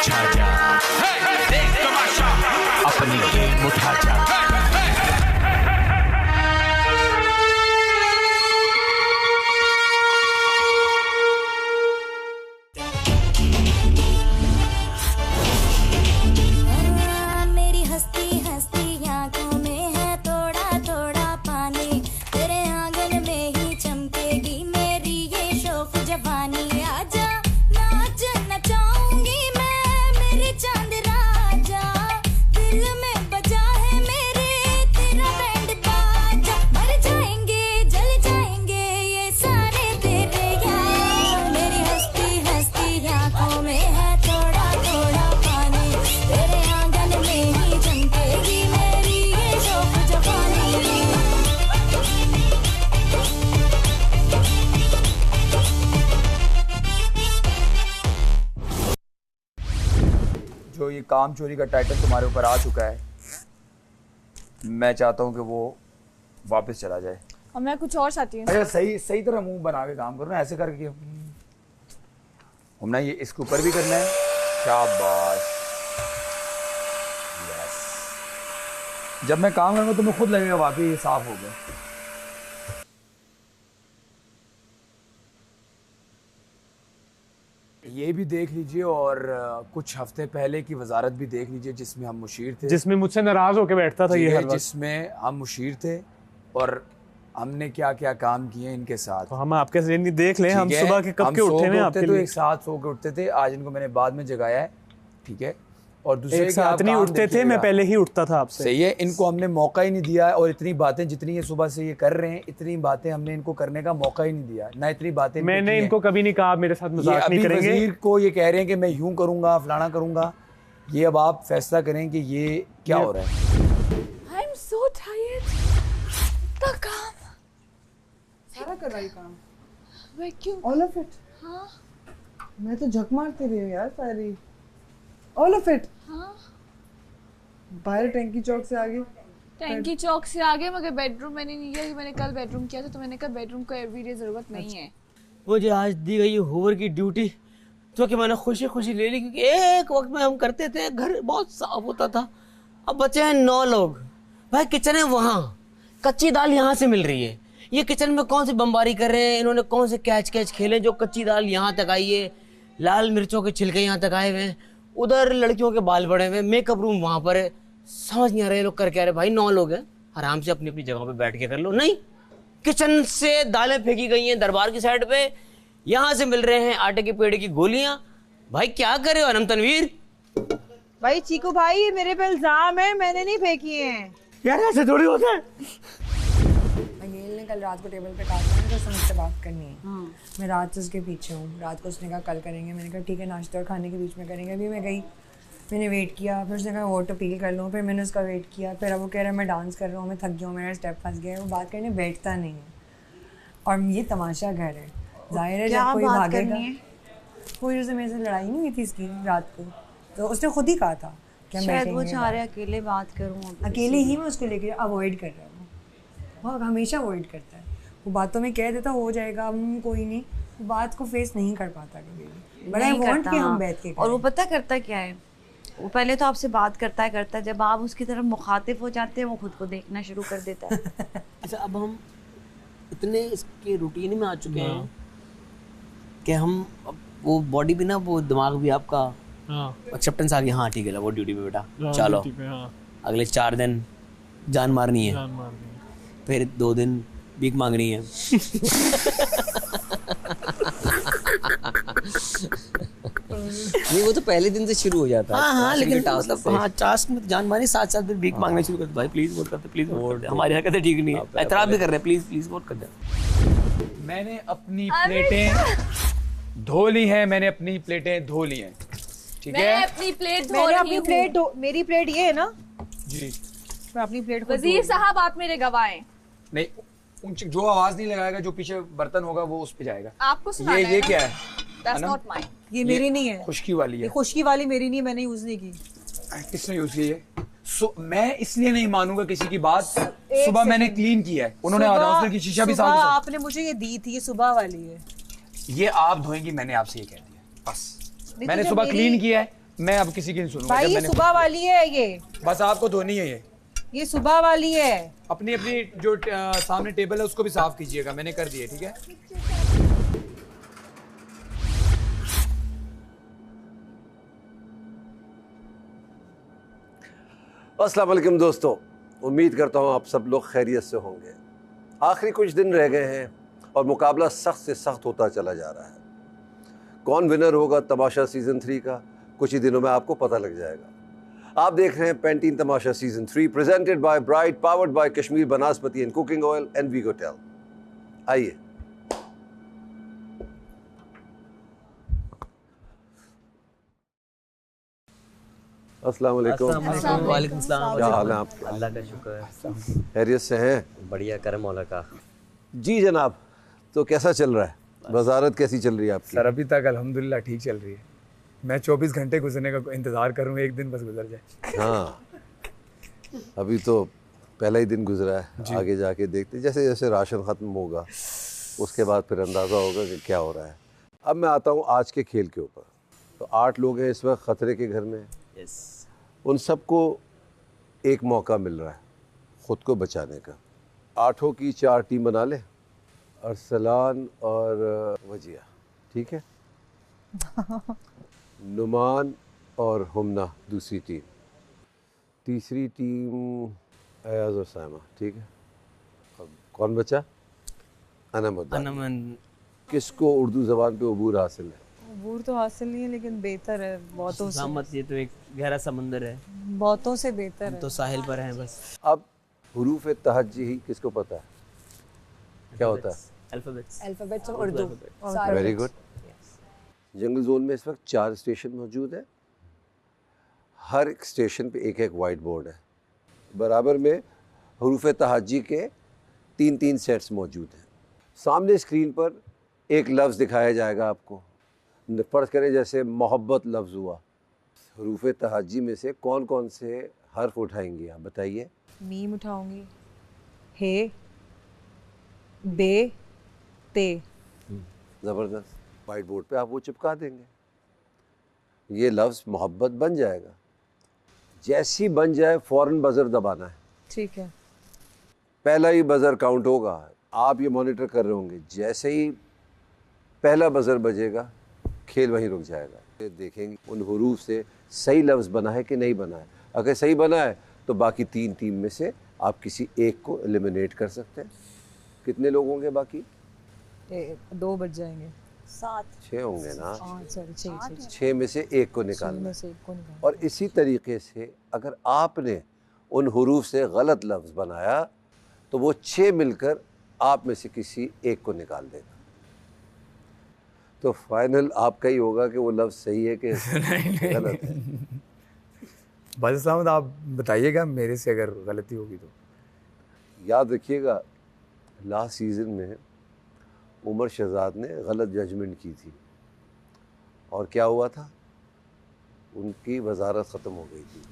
छा जा, देख तमाशा, अपनी गेम उठा जा। जो ये काम चोरी का टाइटल तुम्हारे ऊपर आ चुका है, मैं चाहता हूँ कि वो वापस चला जाए। और मैं कुछ और चाहती हूँ। अरे सही सही तरह मुंह बना के काम करो ना, ऐसे करके हमने ये इसके ऊपर भी करना है। शाबाश, यस। जब मैं काम करूँगा तो मैं खुद लगेगा वाकई ये साफ हो गया। ये भी देख लीजिए और कुछ हफ्ते पहले की वजारत भी देख लीजिए जिसमें हम मुशीर थे, जिसमें मुझसे नाराज होकर बैठता था ये हर वक्त। जिसमें हम मुशीर थे और हमने क्या क्या काम किए इनके साथ। तो हम आपके ज़हनी देख लें, हम सुबह के कब के उठे हैं आपके लिए। एक साथ सो के उठते थे, आज इनको मैंने बाद में जगाया है, ठीक है। और दूसरे एक साथ नहीं उठते थे, मैं पहले ही उठता था आपसे। सही है, इनको हमने मौका ही नहीं दिया और इतनी बातें जितनी ये सुबह से ये कर रहे हैं, इतनी बातें हमने इनको करने का मौका ही नहीं दिया ना। इतनी बातें मैंने इनको कभी नहीं कहा मेरे साथ मजाक नहीं करेंगे। वजीर को ये कह रहे हैं कि मैं यूं करूंगा, फलाना करूंगा। ये अब आप फैसला करें कि ये क्या हो रहा है। आई एम सो टायर्ड। इतना काम सारा कर रही काम, वैक्यूम ऑल ऑफ इट। हाँ मैं तो झक मारती रही हूँ यार सारी, ऑल ऑफ इट। हाँ बाहर टैंकी चौक से आगे, टैंकी चौक से आगे, मगर बेडरूम मैंने नहीं किया। मैंने कल बेडरूम किया था तो मैंने कहा बेडरूम को एवरीडे जरूरत नहीं है। मुझे आज दी गई होवर की ड्यूटी जो कि मैंने खुशी खुशी ले ली, क्योंकि एक वक्त में हम करते थे, घर बहुत साफ होता था। अब बचे हैं 9 लोग। भाई किचन है वहाँ, कच्ची दाल यहाँ से मिल रही है। ये किचन में कौन सी बमबारी कर रहे हैं, इन्होंने कौन से कैच कैच खेले जो कच्ची दाल यहाँ तक आई है, लाल मिर्चों के छिलके यहाँ तक आए हुए हैं, उधर लड़कियों के बाल बड़े हुए, मेकअप रूम वहाँ पर है। समझ नहीं आ रहे लोग कर क्या रहे। भाई 9 लोग हैं, आराम से अपनी अपनी जगह पे बैठ के कर लो। नहीं, किचन से दालें फेंकी गई हैं दरबार की साइड पे, यहाँ से मिल रहे हैं आटे के पेड़े की गोलियां। भाई क्या करे हो अनम तनवीर? भाई चीकू भाई ये मेरे पे इल्जाम है, मैंने नहीं फेंकी है यार, ऐसे थोड़ी होता है। अनिल ने कल रात को टेबल पे कहा था तो उससे मुझसे बात करनी है। मैं रात से उसके पीछे हूँ। रात को उसने कहा कल करेंगे, मैंने कहा ठीक है, नाश्ते और खाने के बीच में करेंगे। अभी मैं गई, मैंने वेट किया, फिर उसने कहा वोट अपील कर लूँ, फिर मैंने उसका वेट किया। फिर अब वो कह रहा है मैं डांस कर रहा हूँ, मैं थक गया हूँ, मेरा स्टेप फंस गया है। वो बात करने बैठता नहीं है और ये तमाशा घर है, जाहिर है जब कोई भागेगा। कोई उससे मेरे से लड़ाई नहीं हुई थी इसकी रात को, तो उसने खुद ही कहा था कि शायद वो चाह रहे अकेले बात करूँ। अकेले ही मैं उसको लेकर अवॉइड कर रहा हूँ। वो हमेशा अवॉइड करता है, वो बातों में कह देता हो जाएगा, कोई नहीं, वो बात को फेस नहीं कर पाता कभी भी। बड़ा वांट कि हम बैठ के और वो पता करता क्या है, वो पहले तो आपसे बात करता है, जब आप उसकी तरफ मुखातिब हो जाते हैं वो खुद को देखना शुरू कर देता है। अच्छा, अब हम इतने इसके रूटीन में आ चुके हैं कि हम अब वो बॉडी भी ना, वो दिमाग भी आपका एक्सेप्टेंस आ गया। हाँ ठीक है, वो ड्यूटी पे बेटा, चलो अगले 4 दिन जान मारनी है, फिर 2 दिन भीख मांगनी है। नहीं, वो तो पहले दिन से शुरू हो जाता है। हाँ, लेकिन टास्क में जान मारनी, साथ साथ फिर भीख मांगना शुरू करते। भाई प्लीज वोट करते, प्लीज वोट, हमारी हरकतें ठीक नहीं है, एतराफ़ भी कर रहे हैं, प्लीज प्लीज वोट कर दे। मैंने अपनी प्लेटें धो ली हैं, मैंने अपनी प्लेटें धो ली हैं, ठीक है। मैं अपनी प्लेट धो रही हूँ। मेरी प्लेट ये है ना जी, मैं अपनी प्लेट वजीर साहब आप मेरे गवाह हैं। नहीं, जो आवाज नहीं लगाएगा, जो पीछे बर्तन होगा वो उस पे जाएगा। आपको सुनाना ये है क्या है? That's not mine. ये मेरी नहीं है, खुशकी वाली है। ये खुशकी वाली मेरी नहीं, मैंने यूज नहीं की। किसने यूज की है? मैं इसलिए नहीं मानूंगा किसी की बात। सुबह मैंने क्लीन किया है, उन्होंने हॉस्टल की शीशा भी साफ। आपने मुझे ये दी थी, ये सुबह वाली है। ये आप धोएंगी, मैंने आपसे ये कह दिया बस। मैंने सुबह क्लीन किया है, मैं अब किसी की नहीं सुनूंगा। भाई जब ये मैंने सुबह वाली है ये बस आपको धोनी है ये सुबह वाली है। अपनी अपनी जो सामने टेबल है उसको भी साफ कीजिएगा, मैंने कर दिया, ठीक है। अस्सलाम वालेकुम दोस्तों, उम्मीद करता हूँ आप सब लोग खैरियत से होंगे। आखिरी कुछ दिन रह गए हैं और मुकाबला सख्त से सख्त होता चला जा रहा है। कौन विनर होगा तमाशा सीज़न 3 का कुछ ही दिनों में आपको पता लग जाएगा। आप देख रहे हैं Pantene Tamasha season 3 presented by bright, powered by Kashmir Banaspati and cooking oil and Vigo टेल। आइए। अस्सलाम वालेकुम। वालेकुम सलाम। क्या हाल है आपके? अल्लाह का शुक्र है, खैरियत से हैं? बढ़िया करम मौला का। जी जनाब, तो कैसा चल रहा है? वजारत कैसी चल रही है आपकी? सर अभी तक अल्हम्दुलिल्लाह ठीक चल रही है। मैं 24 घंटे गुजरने का इंतजार करूँ, एक दिन बस गुजर जाए। हाँ, अभी तो पहला ही दिन गुजरा है, आगे जाके देखते जैसे जैसे राशन ख़त्म होगा उसके बाद फिर अंदाज़ा होगा कि क्या हो रहा है। अब मैं आता हूँ आज के खेल के ऊपर। तो 8 लोग हैं इस वक्त ख़तरे के घर में। उन सबको एक मौका मिल रहा है ख़ुद को बचाने का। 8 की 4 टीम बना ले, अरसलान और वजिया, ठीक है। नुमान और हुमना दूसरी टीम, तीसरी टीम अयाज और साइमा, ठीक है। अब कौन बचा? अनमन। किसको उर्दू ज़बान पे अबूर हासिल है? अबूर तो हासिल नहीं है लेकिन बेहतर है बहुतों से। ये तो एक गहरा समंदर है, बहुतों से बेहतर है। तो साहिल पर हैं बस। अब हुरूफ तहज्जी ही किसको पता है क्या होता है? Alphabets of Urdu. Very good. Jungle zone में इस वक्त 4 स्टेशन मौजूद है। हर एक स्टेशन पे एक एक वाइट बोर्ड है। बराबर में हुरूफ तहज्जी के 3-3 सेट्स मौजूद हैं। सामने स्क्रीन पर एक लफ्ज़ दिखाया जाएगा आपको। फ़र्ज़ करें जैसे मोहब्बत लफ्ज़ हुआ, हुरूफ तहज्जी में से कौन कौन से हर्फ उठाएंगी आप बताइए? मीम उठाऊंगी, हे, बे, ते। ज़बरदस्त। वाइट बोर्ड पे आप वो चिपका देंगे, ये लफ्ज़ मोहब्बत बन जाएगा। जैसी बन जाए फ़ौरन बज़र दबाना है, ठीक है। पहला ही बज़र काउंट होगा। आप ये मॉनिटर कर रहे होंगे, जैसे ही पहला बज़र बजेगा खेल वहीं रुक जाएगा। फिर देखेंगे उन हुरूफ से सही लफ्ज़ बना है कि नहीं बना है। अगर सही बना है तो बाकी 3 टीम में से आप किसी एक को एलिमिनेट कर सकते हैं। कितने लोग होंगे बाकी? 2 बच जाएंगे। 6 होंगे ना? सॉरी 6 6 में से एक को निकालना। और इसी तरीके से अगर आपने उन हुरूफ से गलत लफ्ज़ बनाया तो वो 6 मिलकर आप में से किसी एक को निकाल देगा। तो फाइनल आपका ही होगा कि वो लफ्ज़ सही है कि गलत है। बस आप बताइएगा मेरे से अगर गलती होगी तो। याद रखिएगा लास्ट सीज़न में उमर शहजाद ने गलत जजमेंट की थी और क्या हुआ था? उनकी वजारत ख़त्म हो गई थी।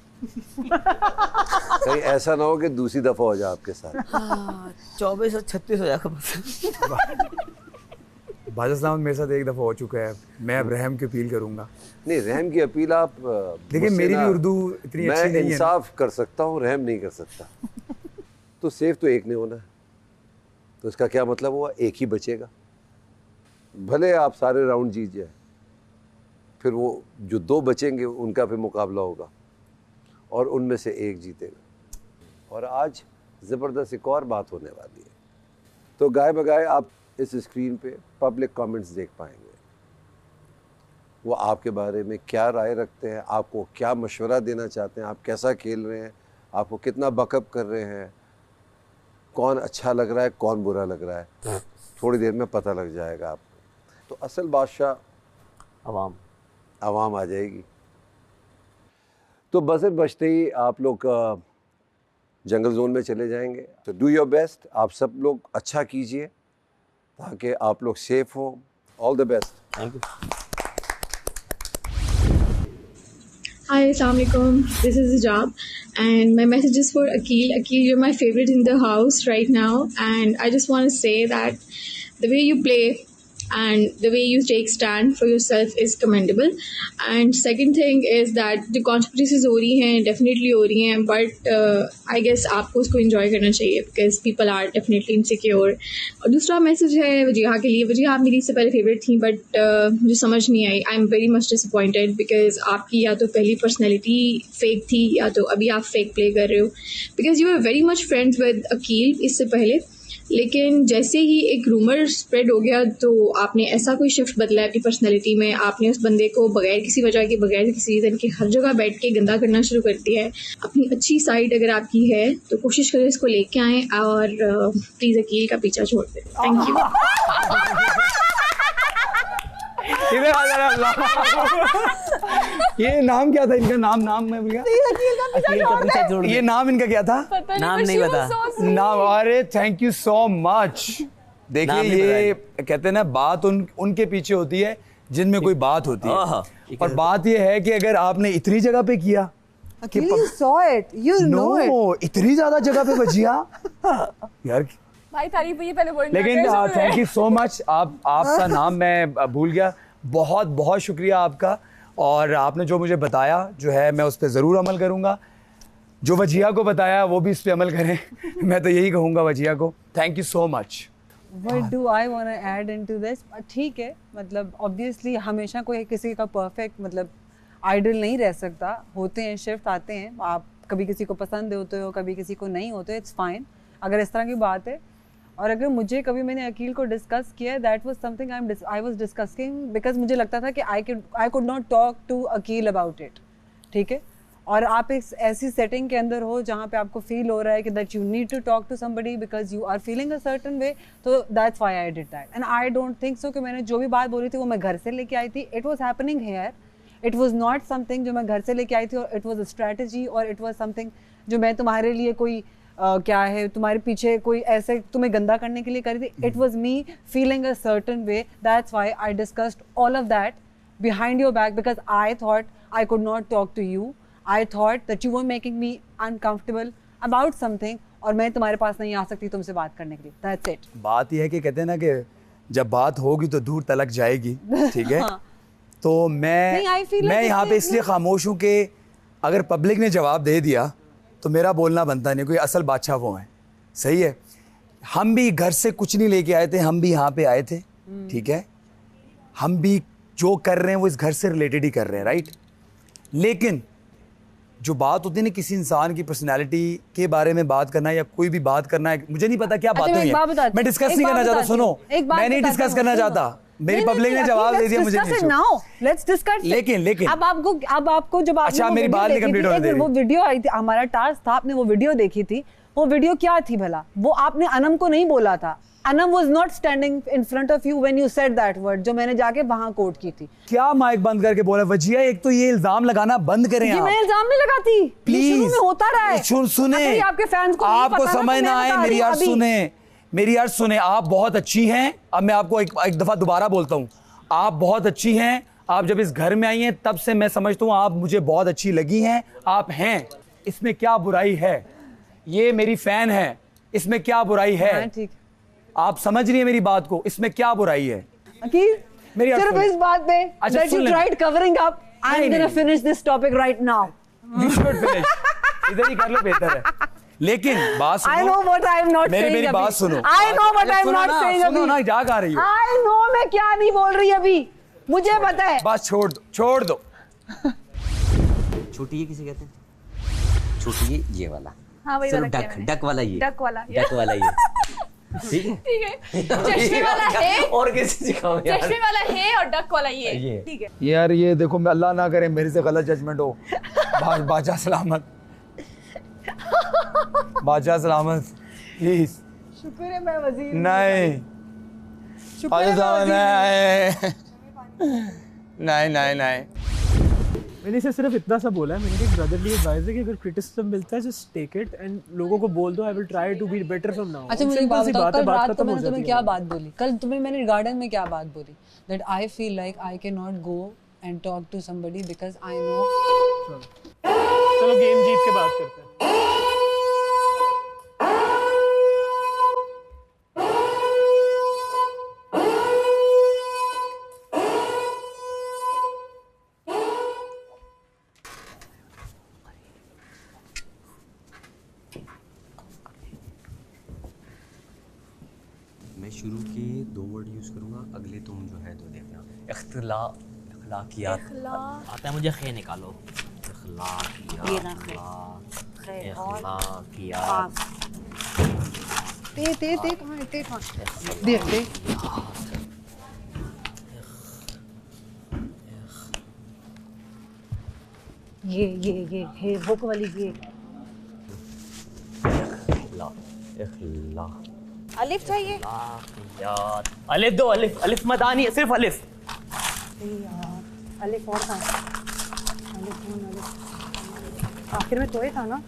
कहीं ऐसा ना हो कि दूसरी दफ़ा हो जाए आपके साथ। 24 और 36 हो जाएगा। बादशाह मेरे साथ एक दफ़ा हो चुका है। मैं अब रहम की अपील करूँगा। नहीं, रहम की अपील आप देखिए, मेरी भी उर्दू इतनी अच्छी नहीं है। मैं इंसाफ कर सकता हूँ, रहम नहीं कर सकता। तो सेफ तो एक नहीं होना है, तो इसका क्या मतलब हुआ? एक ही बचेगा। भले आप सारे राउंड जीत जाए, फिर वो जो 2 बचेंगे उनका फिर मुकाबला होगा और उनमें से एक जीतेगा। और आज ज़बरदस्त एक और बात होने वाली है। तो गाय बगाए आप इस स्क्रीन पे पब्लिक कमेंट्स देख पाएंगे। वो आपके बारे में क्या राय रखते हैं, आपको क्या मशवरा देना चाहते हैं, आप कैसा खेल रहे हैं, आपको कितना बकअप कर रहे हैं, कौन अच्छा लग रहा है, कौन बुरा लग रहा है, थोड़ी देर में पता लग जाएगा आपको। तो असल बादशाह आवाम आ जाएगी। तो बज़र बजते ही आप लोग जंगल जोन में चले जाएंगे। तो डू योर बेस्ट, आप सब लोग अच्छा कीजिए ताकि आप लोग सेफ हों। All the best. Thank you. Hi, Assalamualaikum. This is Hijab, and my message is for Akil. Akil, you're my favorite in the house right now, and I just want to say that the way you play, and the way you take stand for yourself is commendable. And second thing is that the controversies हो रही हैं, definitely हो रही हैं, but I guess आपको उसको enjoy करना चाहिए because people are definitely insecure. और दूसरा मैसेज है वजीहा के लिए. वजीहा आप मेरी इससे पहले फेवरेट थी, बट मुझे समझ नहीं आई. I am very much disappointed because आपकी या तो पहली पर्सनैलिटी फेक थी या तो अभी आप फेक प्ले कर रहे हो. Because you are very much friends with Aqeel इससे पहले, लेकिन जैसे ही एक रूमर स्प्रेड हो गया तो आपने ऐसा कोई शिफ्ट बदला है अपनी पर्सनैलिटी में. आपने उस बंदे को बगैर किसी वजह के, बगैर किसी रीज़न के हर जगह बैठ के गंदा करना शुरू कर दिया है. अपनी अच्छी साइड अगर आपकी है तो कोशिश करें इसको लेके आएँ और प्लीज़ अकील का पीछा छोड़ दें. Thank you. ये नाम क्या था इनका? नाम मैं भूल गया. ये नाम इनका क्या था? नाम नहीं पता. नाम. अरे थैंक यू सो मच. देखिए ये कहते हैं ना, बात उनके पीछे होती है जिनमें कोई बात होती है. और बात ये है कि अगर आपने इतनी जगह पे किया, you saw it, you know it. इतनी ज्यादा जगह पे बजिया यार. भाई तारीफ हुई पहले बोल. लेकिन थैंक यू सो मच. आपका नाम मैं भूल गया. बहुत बहुत शुक्रिया आपका. और आपने जो मुझे बताया जो है मैं उस पर ज़रूर अमल करूँगा. जो वजिया को बताया वो भी इस पर अमल करें. मैं तो यही कहूँगा वजिया को. Thank you so much. What do I want to add into this? ठीक है, मतलब obviously हमेशा कोई किसी का perfect मतलब आइडल नहीं रह सकता. होते हैं, शिफ्ट आते हैं. आप कभी किसी को पसंद होते हो, कभी किसी को नहीं होते. इट्स फाइन अगर इस तरह की बात है. और अगर मुझे कभी मैंने अकील को डिस्कस किया, that was something I was discussing because मुझे लगता था कि I could not talk to Aqeel about it. ठीक है. और आप एक ऐसी सेटिंग के अंदर हो जहाँ पे आपको फील हो रहा है कि that you need to talk to somebody because you are feeling a certain way, तो that's why I did that. And I don't think so कि मैंने जो भी बात बोली थी वो मैं घर से लेके आई थी. It was happening here. It was not something जो मैं घर से लेके आई थी, और इट वॉज अ स्ट्रैटेजी, और इट वॉज समथिंग जो मैं तुम्हारे लिए कोई क्या है तुम्हारे पीछे कोई ऐसे तुम्हें गंदा करने के लिए करी थी. It was me feeling a certain way. That's why I discussed all of that behind your back because I thought I could not talk to you. I thought that you were making me uncomfortable about something और मैं तुम्हारे पास नहीं आ सकती तुमसे बात करने के लिए. That's it. बात यह है कि कहते हैं ना कि जब बात होगी तो दूर तलक जाएगी. ठीक है. तो मैं यहाँ पे इसलिए खामोश हूँ कि अगर पब्लिक ने जवाब दे दिया तो मेरा बोलना बनता नहीं. कोई असल बादशाह वो है. सही है. हम भी घर से कुछ नहीं लेके आए थे, हम भी यहाँ पे आए थे. ठीक है. हम भी जो कर रहे हैं वो इस घर से रिलेटेड ही कर रहे हैं. राइट. लेकिन जो बात होती है ना किसी इंसान की पर्सनालिटी के बारे में बात करना या कोई भी बात करना है, मुझे नहीं पता क्या बातें हैं. मैं डिस्कस नहीं करना चाहता. सुनो, मैं नहीं डिस्कस करना चाहता. मेरी पब्लिक ने जवाब दे दिया मुझे नहीं. लेकिन अब आपको जब अच्छा मेरी बात नहीं कंप्लीट होने दे रही. वो वीडियो आई थी, हमारा टास्क था, आपने वो वीडियो देखी थी. वो वीडियो क्या थी भला? वो आपने अनम को नहीं बोला था. Anam was not standing in front of you when you said that word, जो मैंने जाके वहाँ कोट की थी. क्या माइक बंद करके बोला? वजिया एक तो ये इल्जाम लगाना बंद करें. ये मैं इल्जाम नहीं लगाती. प्लीज शुरू में होता रहा है. सुने, आपके फैंस को आपको समझ ना आए. मेरी यार सुने. आप बहुत अच्छी हैं. अब मैं आपको एक दफा दोबारा बोलता हूँ, आप बहुत अच्छी हैं. आप जब इस घर में आई हैं तब से मैं समझता हूँ आप मुझे बहुत अच्छी लगी हैं. आप हैं, इसमें क्या बुराई है? ये मेरी फैन है, इसमें क्या बुराई है? ठीक. आप समझ रही है मेरी बात को? इसमें क्या बुराई है? मेरी सिर्फ इस बात पे that you tried covering up. I'm gonna finish this topic right now. You should finish. इधर ही कर लो, बेहतर है. लेकिन बात सुनो. I know what I'm not saying. मेरी बात सुनो. I know what I'm not saying. सुनो ना, जा गा रही हो. I know मैं क्या नहीं बोल रही अभी. मुझे पता है. बस छोड़ दो. छोटी ये किसे कहते हैं? छोटी ये वाला. हाँ वही वाला. डक वाला ये. डक वाला ये. ठीक है. चश्मे वाला है और कैसे सिखाओ यार? चश्मे वाला है और डक वाला ये. ठीक है यार. ये देखो, मैं अल्लाह ना करे मेरे से गलत जजमेंट हो. बादशाह सलामत. बादशाह सलामत प्लीज. शुक्र है मैं वजीर नहीं. नहीं. मैंने इसे सिर्फ इतना सा बोला है. मैंने एक ब्रदरली एडवाइस है कि अगर क्रिटिसिज्म मिलता है जस्ट टेक इट एंड लोगों को बोल दो I will try to be better from now. अच्छा मुझे बात बताओ, कल रात को मैंने तुम्हें क्या बात बोली? कल तुम्हें मैंने गार्डन में क्या बात बोली? That I feel like I can not go and talk to somebody because I know. चलो गेम जीत के बात करते हैं. शुरू के 2 वर्ड यूज़ करूँगा, अगले तुम जो है तो देखना। इख्लाकियात आता है मुझे, खे निकालो। इख्लाकियात ते कहाँ है? ते कहाँ? देख दे। ये है हुक वाली ये। इख्ला अलिफ चाहिए। अलिफ दो, अलिफ मत आनी है, सिर्फ अलिफ। अलिफ और था, आखिर में तो ये था ना।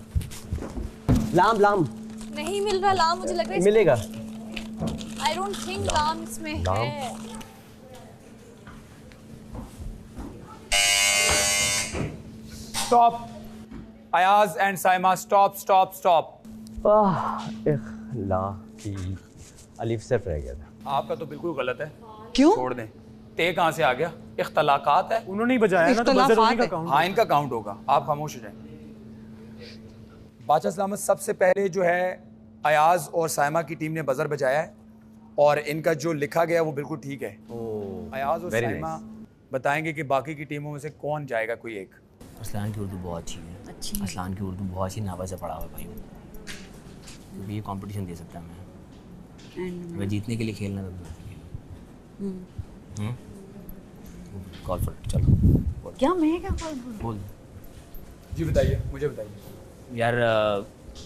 लाम नहीं मिल रहा लाम, मुझे लग रहा है मिलेगा। आई डोंट थिंक लाम इसमें है। Stop Ayaz and Saima, stop. अलिफ सिर्फ रह गया था। आपका तो बिल्कुल गलत है। क्यों? छोड़ दें। ते कहाँ से आ गया? इख्तलाकात है। उन्होंने ही बजाया ना, तो बजर उन्हीं का काउंट। हाँ, इनका काउंट होगा। आप खामोश हो जाएं। बादशाह सलामत, सबसे पहले जो है अयाज और साइमा की टीम ने बजर बजाया है और इनका जो लिखा गया वो बिल्कुल ठीक है। अयाज और साइमा बताएंगे कि बाकी की टीमों में से कौन जाएगा कोई एक। असलान की उर्दू बहुत अच्छी है। असलान की उर्दू बहुत अच्छी नावा से पढ़ा हुआ है भाई, ये कंपटीशन दे सकता है। मैं जीतने के लिए खेलना था। कॉल फॉर चलो। क्या मैं क्या बोल। जी बताइए, मुझे बताइए यार।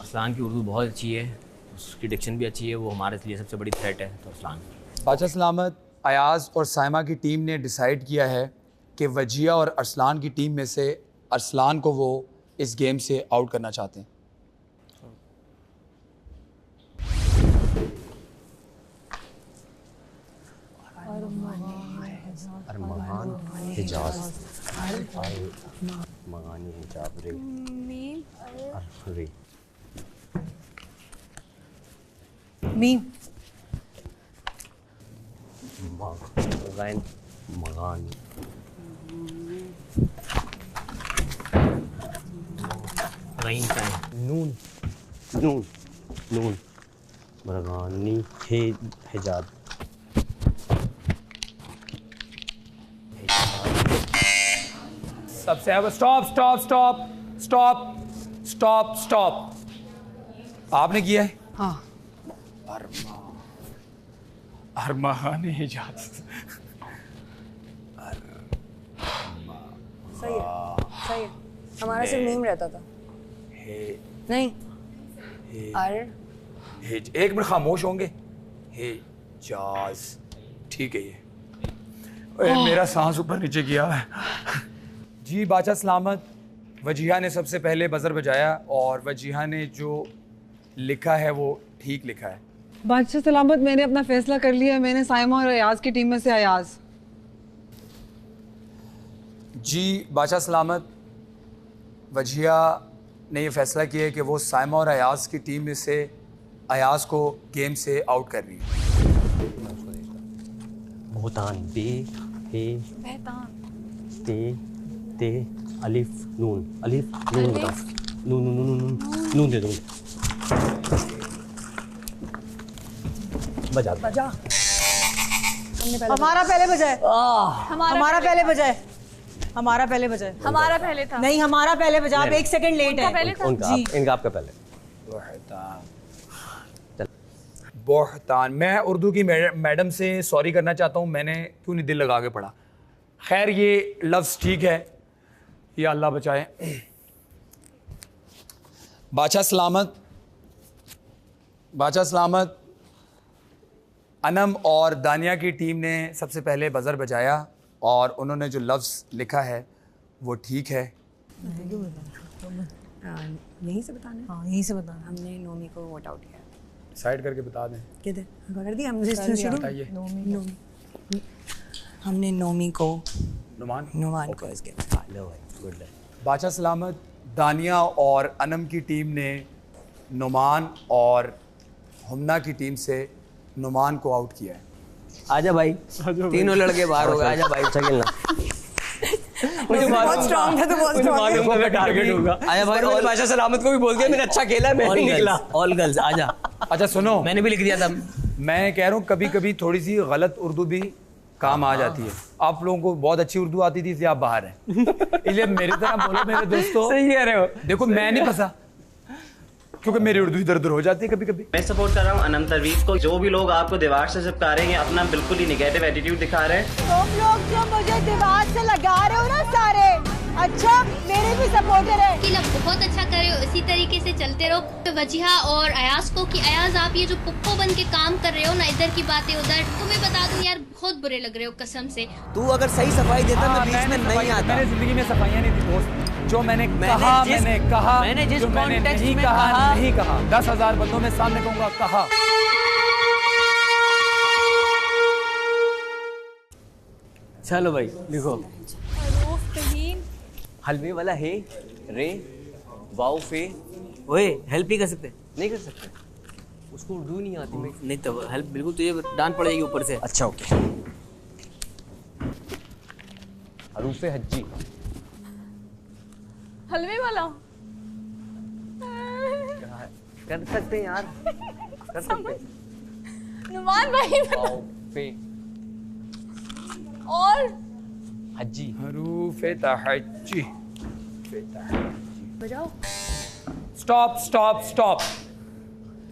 असलान की उर्दू बहुत अच्छी है, उसकी डिक्शन भी अच्छी है, वो हमारे लिए सबसे बड़ी थ्रेट है। तो असलान। बादशाह सलामत, अयाज और साइमा की टीम ने डिसाइड किया है कि वजिया और अरसलान की टीम में से अरसलान को वो इस गेम से आउट करना चाहते हैं। अरमान हिजाज मगानी हिजाब रे रे मीम मगान मगानी रहीम का है। नून मगानी हिजाब। सबसे अब स्टॉप। आपने किया है? हाँ। अरमान हिजाज। सही है। हमारा सिर्फ मीम रहता था। नहीं एक मिनट खामोश होंगे। हिजाज ठीक है। ये मेरा सांस ऊपर नीचे किया है। जी बादशाह सलामत, वजीहा ने सबसे पहले बजर बजाया और वजीहा ने जो लिखा है वो ठीक लिखा है। बादशाह सलामत, मैंने अपना फैसला कर लिया है। मैंने साइमा और अयाज की टीम में से अयाज। जी बादशाह सलामत, वजिया ने ये फैसला किया है कि वो साइमा और अयाज की टीम में से अयाज को गेम से आउट कर रही है। बहुतान बे हे बेहतान ते अलिफ नून बता। नून दे दो। बजा हमारा पहले बजाए। हमारा पहले बजाए। हमारा पहले था। नहीं, हमारा पहले बजा। आप 1 सेकंड लेट है। इनका आपका पहले। बोहतान। मैं उर्दू की मैडम से सॉरी करना चाहता हूँ, मैंने क्यों नहीं दिल लगा के पढ़ा। खैर ये लफ्ज़ ठीक है, या अल्लाह बचाए। बादशाह सलामत, अनम और दानिया की टीम ने सबसे पहले बजर बजाया और उन्होंने जो लफ्ज़ लिखा है वो ठीक है। यहीं से बताना। हाँ, यहीं से बताना। हमने नोमी को वोट आउट किया। साइड करके बता दें। किधर कर दिया हमने? शुरू बताइए। हमने नोमी को नुमान को इसके। बादशाह सलामत, दानिया और अनम की टीम ने नुमान और हुमना की टीम से नुमान को आउट किया है। आजा भाई, तीनों लड़के बाहर हो गए। आजा भाई, अच्छा खेलना। मुझे बहुत स्ट्रांग था, तो बहुत स्ट्रांग है। टारगेट होगा। आजा भाई, और बादशाह सलामत को भी बोल दिया मैंने अच्छा खेला, मैं नहीं निकला। ऑल गर्ल्स आजा। अच्छा सुनो, मैंने भी लिख दिया था। मैं कह रहा हूँ कभी कभी थोड़ी सी गलत उर्दू भी काम आ जाती है। आप लोगों को बहुत अच्छी उर्दू आती थी इसलिए आप बाहर हैं, इसलिए मेरी तरह बोलो मेरे दोस्तों। सही कह रहे हो। देखो मैं नहीं फंसा क्योंकि मेरी उर्दू इधर उधर हो जाती है कभी कभी। मैं सपोर्ट कर रहा हूँ अनम तवीज़ को। जो भी लोग आपको दीवार से चिपका रहे हैं अपना बिल्कुल ही नेगेटिव एटीट्यूड दिखा रहे हैं। तुम लोग जो मुझे दीवार से लगा रहे हो ना सारे, अच्छा मेरे भी सपोर्टर है। कि बहुत अच्छा कर रहे हो, इसी तरीके से चलते रहो। तो वजीहा और अयाज को कि अयाज आप ये जो पुप्पो बन के काम कर रहे हो ना, इधर की बातें उधर, तुम्हें बता दूं यार बहुत बुरे लग रहे हो कसम से। तू अगर सही सफाई देता मैं बीच में नहीं आता। मैंने जिंदगी में सफाइयाँ नहीं दी दोस्त। जो मैंने जिस कॉन्टेक्स्ट में कहा नहीं कहा, 10,000 बंदों में सामने कहूँगा कहा। चलो भाई लिखो। फहीम हलवे वाला है रे वाओ फे। ओए हेल्प नहीं कर सकते? नहीं कर सकते, उसको उर्दू नहीं आती। मैं नहीं तो हेल्प बिल्कुल तुझे डांट पड़ेगी ऊपर से। अच्छा ओके। हरूफ हज्जी। हलवे वाला कर सकते हैं यार, कर सकते हैं। नुमान भाई वाओ फे और हज्जी। हरूफ तहज्जी। बजाओ। Stop stop stop.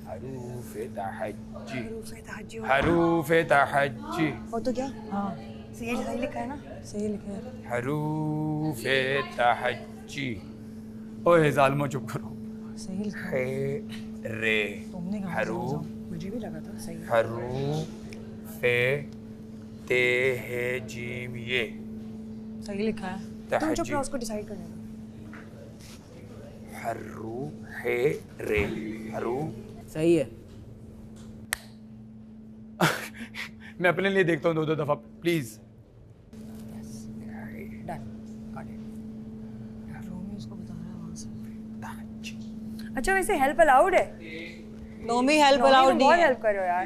हरूफ तहज्जी। हरूफ तहज्जी। और तो क्या? हाँ सही लिखा है ना? सही लिखा है। हरूफ तहज्जी। ओए जालिमो चुप करो। सही लिखा है। रे तुमने कहा हरू मुझे भी लगा था सही। हरू फे ते हे जीम ये सही लिखा है। तुम चुप रहो, उसको डिसाइड करने दो। हरू हे रे हरू सही है। मैं अपने लिए देखता हूँ 2-2 दफा प्लीज। अच्छा वैसे हेल्प अलाउड है? नोमी हेल्प अलाउड नहीं बहुत है। हेल्प करो यार।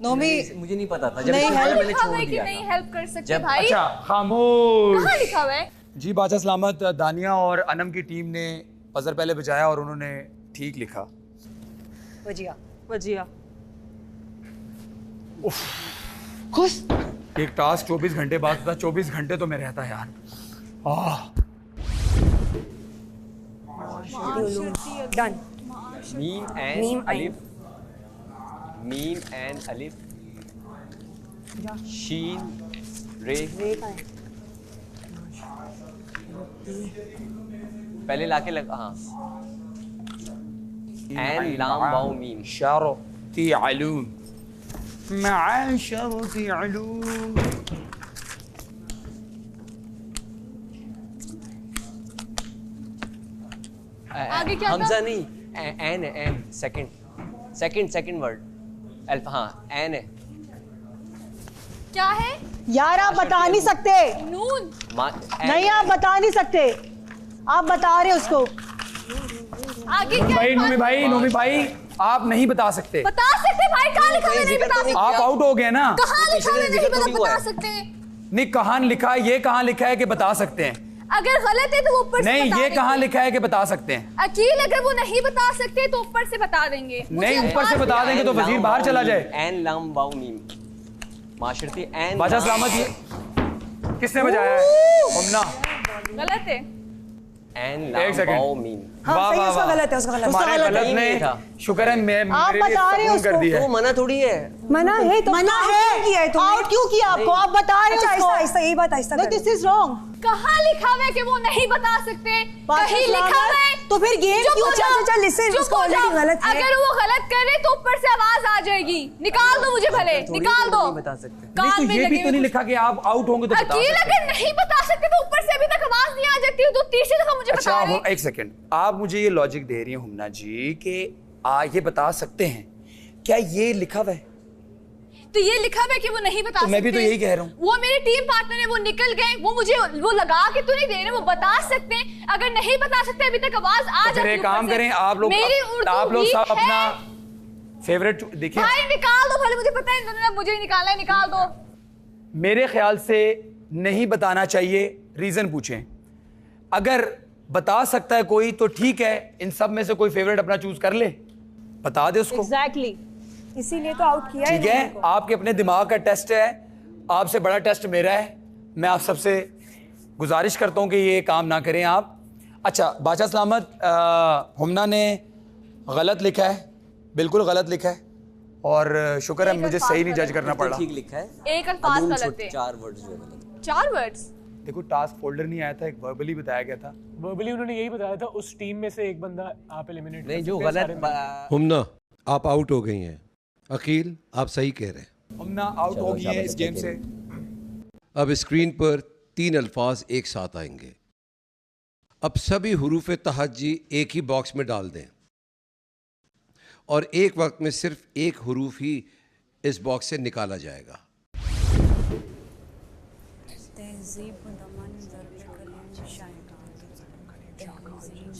नोमी मुझे नहीं पता था जब नहीं मैंने हेल्प छोड़ कि दिया नहीं था। हेल्प कर सकते भाई। अच्छा खामोश। कहाँ लिखा हुआ है? जी बादशाह सलामत, दानिया और अनम की टीम ने पजर पहले बजाया और उन्होंने ठीक लिखा। वजिया वजिया। खुश। एक टास्क 24 घंटे बाद था, 24 घंटे तो मैं रहता यार। डन। मीम एंड अलिफ, मीम एंड अलिफ, शीन रे। पहले लाके लगा। हाँ एन लाम वाओ मीम। शरती अलूम मआ शरती अलूम। आगे क्या था? हमजा नहीं एन है, एन सेकंड वर्ड अल्फ। हाँ एन है। क्या है यार आप बता नहीं सकते। नून नहीं आप बता नहीं सकते, आप बता रहे उसको। आगे क्या है? नोमी भाई आप नहीं बता सकते। बता सकते भाई, कहाँ लिखा है नहीं बता सकते? आप आउट हो गए ना। कहाँ लिखा है नहीं बता सकते? नहीं कहाँ लिखा है, ये कहाँ लिखा है कि बता सकते हैं? अगर गलत है तो वो ऊपर से नहीं, बता ये देंगे। कहाँ लिखा है कि बता सकते हैं? अकील अगर वो नहीं बता सकते तो ऊपर से बता देंगे। नहीं ऊपर से बता देंगे तो वजीर बाहर चला जाए। एन लाम वाओ मीम माशरती एन। बादशाह सलामत ये किसने बजाया है? हमना। गलत है। एन एक लाम सेकंड। Wow meme. हाँ सही, उसका गलत है, उसका गलत है। तुम्हारे गलत नहीं ने था। शुक्र है मैं आप मेरे लिए बता रहे हो सुकून कर उसको। दिया तो है। मना थोड़ी है। मना है तो मना आउट है। क्यों किया है तुमने? आउट क्यों किया आपको? आप बता रहे हो अच्छा उसको। आहिस्ता आहिस्ता, यही बात आहिस्ता No, करो। this is wrong। कहाँ लिखा हुआ है कि वो नहीं बता सकते? बादशाह कहीं लिखा सलामत, हुआ है तो फिर गेम चुप क्यों? हो जाओ। अच्छा, listen, चुप उसका हो already जाओ। गलत है। अगर वो गलत कर रहे तो ऊपर से आवाज आ जाएगी। निकाल दो मुझे भले, निकाल दो। नहीं बता सकते। नहीं कान तो में ये लगे भी तो नहीं लिखा कि आप आउट होंगे तो बता अकील सकते अगर नहीं बता सकते तो ऊपर से अभी तक आवाज नहीं आ जाती तो तीसरी दफा मुझे अच्छा बता आप रहे। एक सेकंड, आप मुझे ये लॉजिक दे रही हैं हुमना जी कि ये बता सकते हैं, क्या ये लिखा हुआ है? तो ये लिखा हुआ है कि वो नहीं बता तो सकते। मैं भी तो यही कह रहा हूँ। वो मेरे टीम पार्टनर है, वो निकल गए, वो मुझे वो लगा के तो नहीं दे रहे, वो बता सकते हैं। अगर नहीं बता सकते अभी तक आवाज आ तो फिर जाती एक काम ऊपर से। करें, आप लोग सब अपना फेवरेट देखिए। भाई निकाल दो भले, मुझे पता है इन्होंने मुझे ही निकाला है, निकाल दो। मेरे ख्याल से नहीं बताना चाहिए, रीजन पूछें। अगर बता सकता है कोई तो ठीक है, इन सब में से कोई फेवरेट अपना चूज कर ले, बता दे उसको। Exactly. इसीलिए तो आउट किया ठीक है, आपके अपने दिमाग का टेस्ट है, आपसे बड़ा टेस्ट मेरा है। मैं आप सबसे गुजारिश करता हूँ कि ये काम ना करें आप। अच्छा बादशाह सलामत, हुमना ने गलत लिखा है, बिल्कुल गलत लिखा है, और शुक्र है मुझे सही नहीं जज करना पड़ा। ठीक लिखा है, एक अल्फाज गलत है, 4 वर्ड्स जो गलत। 4 वर्ड्स। देखो टास्क फोल्डर नहीं आया था, एक वर्बली बताया गया था। वर्बली उन्होंने यही बताया था, उस टीम में से एक बंदा आप एलिमिनेट नहीं, जो गलत। हुमना आप आउट हो गई हैं, अकील आप सही कह रहे हैं। हुमना आउट हो गई है इस गेम से। अब स्क्रीन पर 3 अल्फाज एक साथ आएंगे। अब सभी हुरूफ तहज्जी एक ही बॉक्स में डाल दें और एक वक्त में सिर्फ एक हुरूफ ही इस बॉक्स से निकाला जाएगा।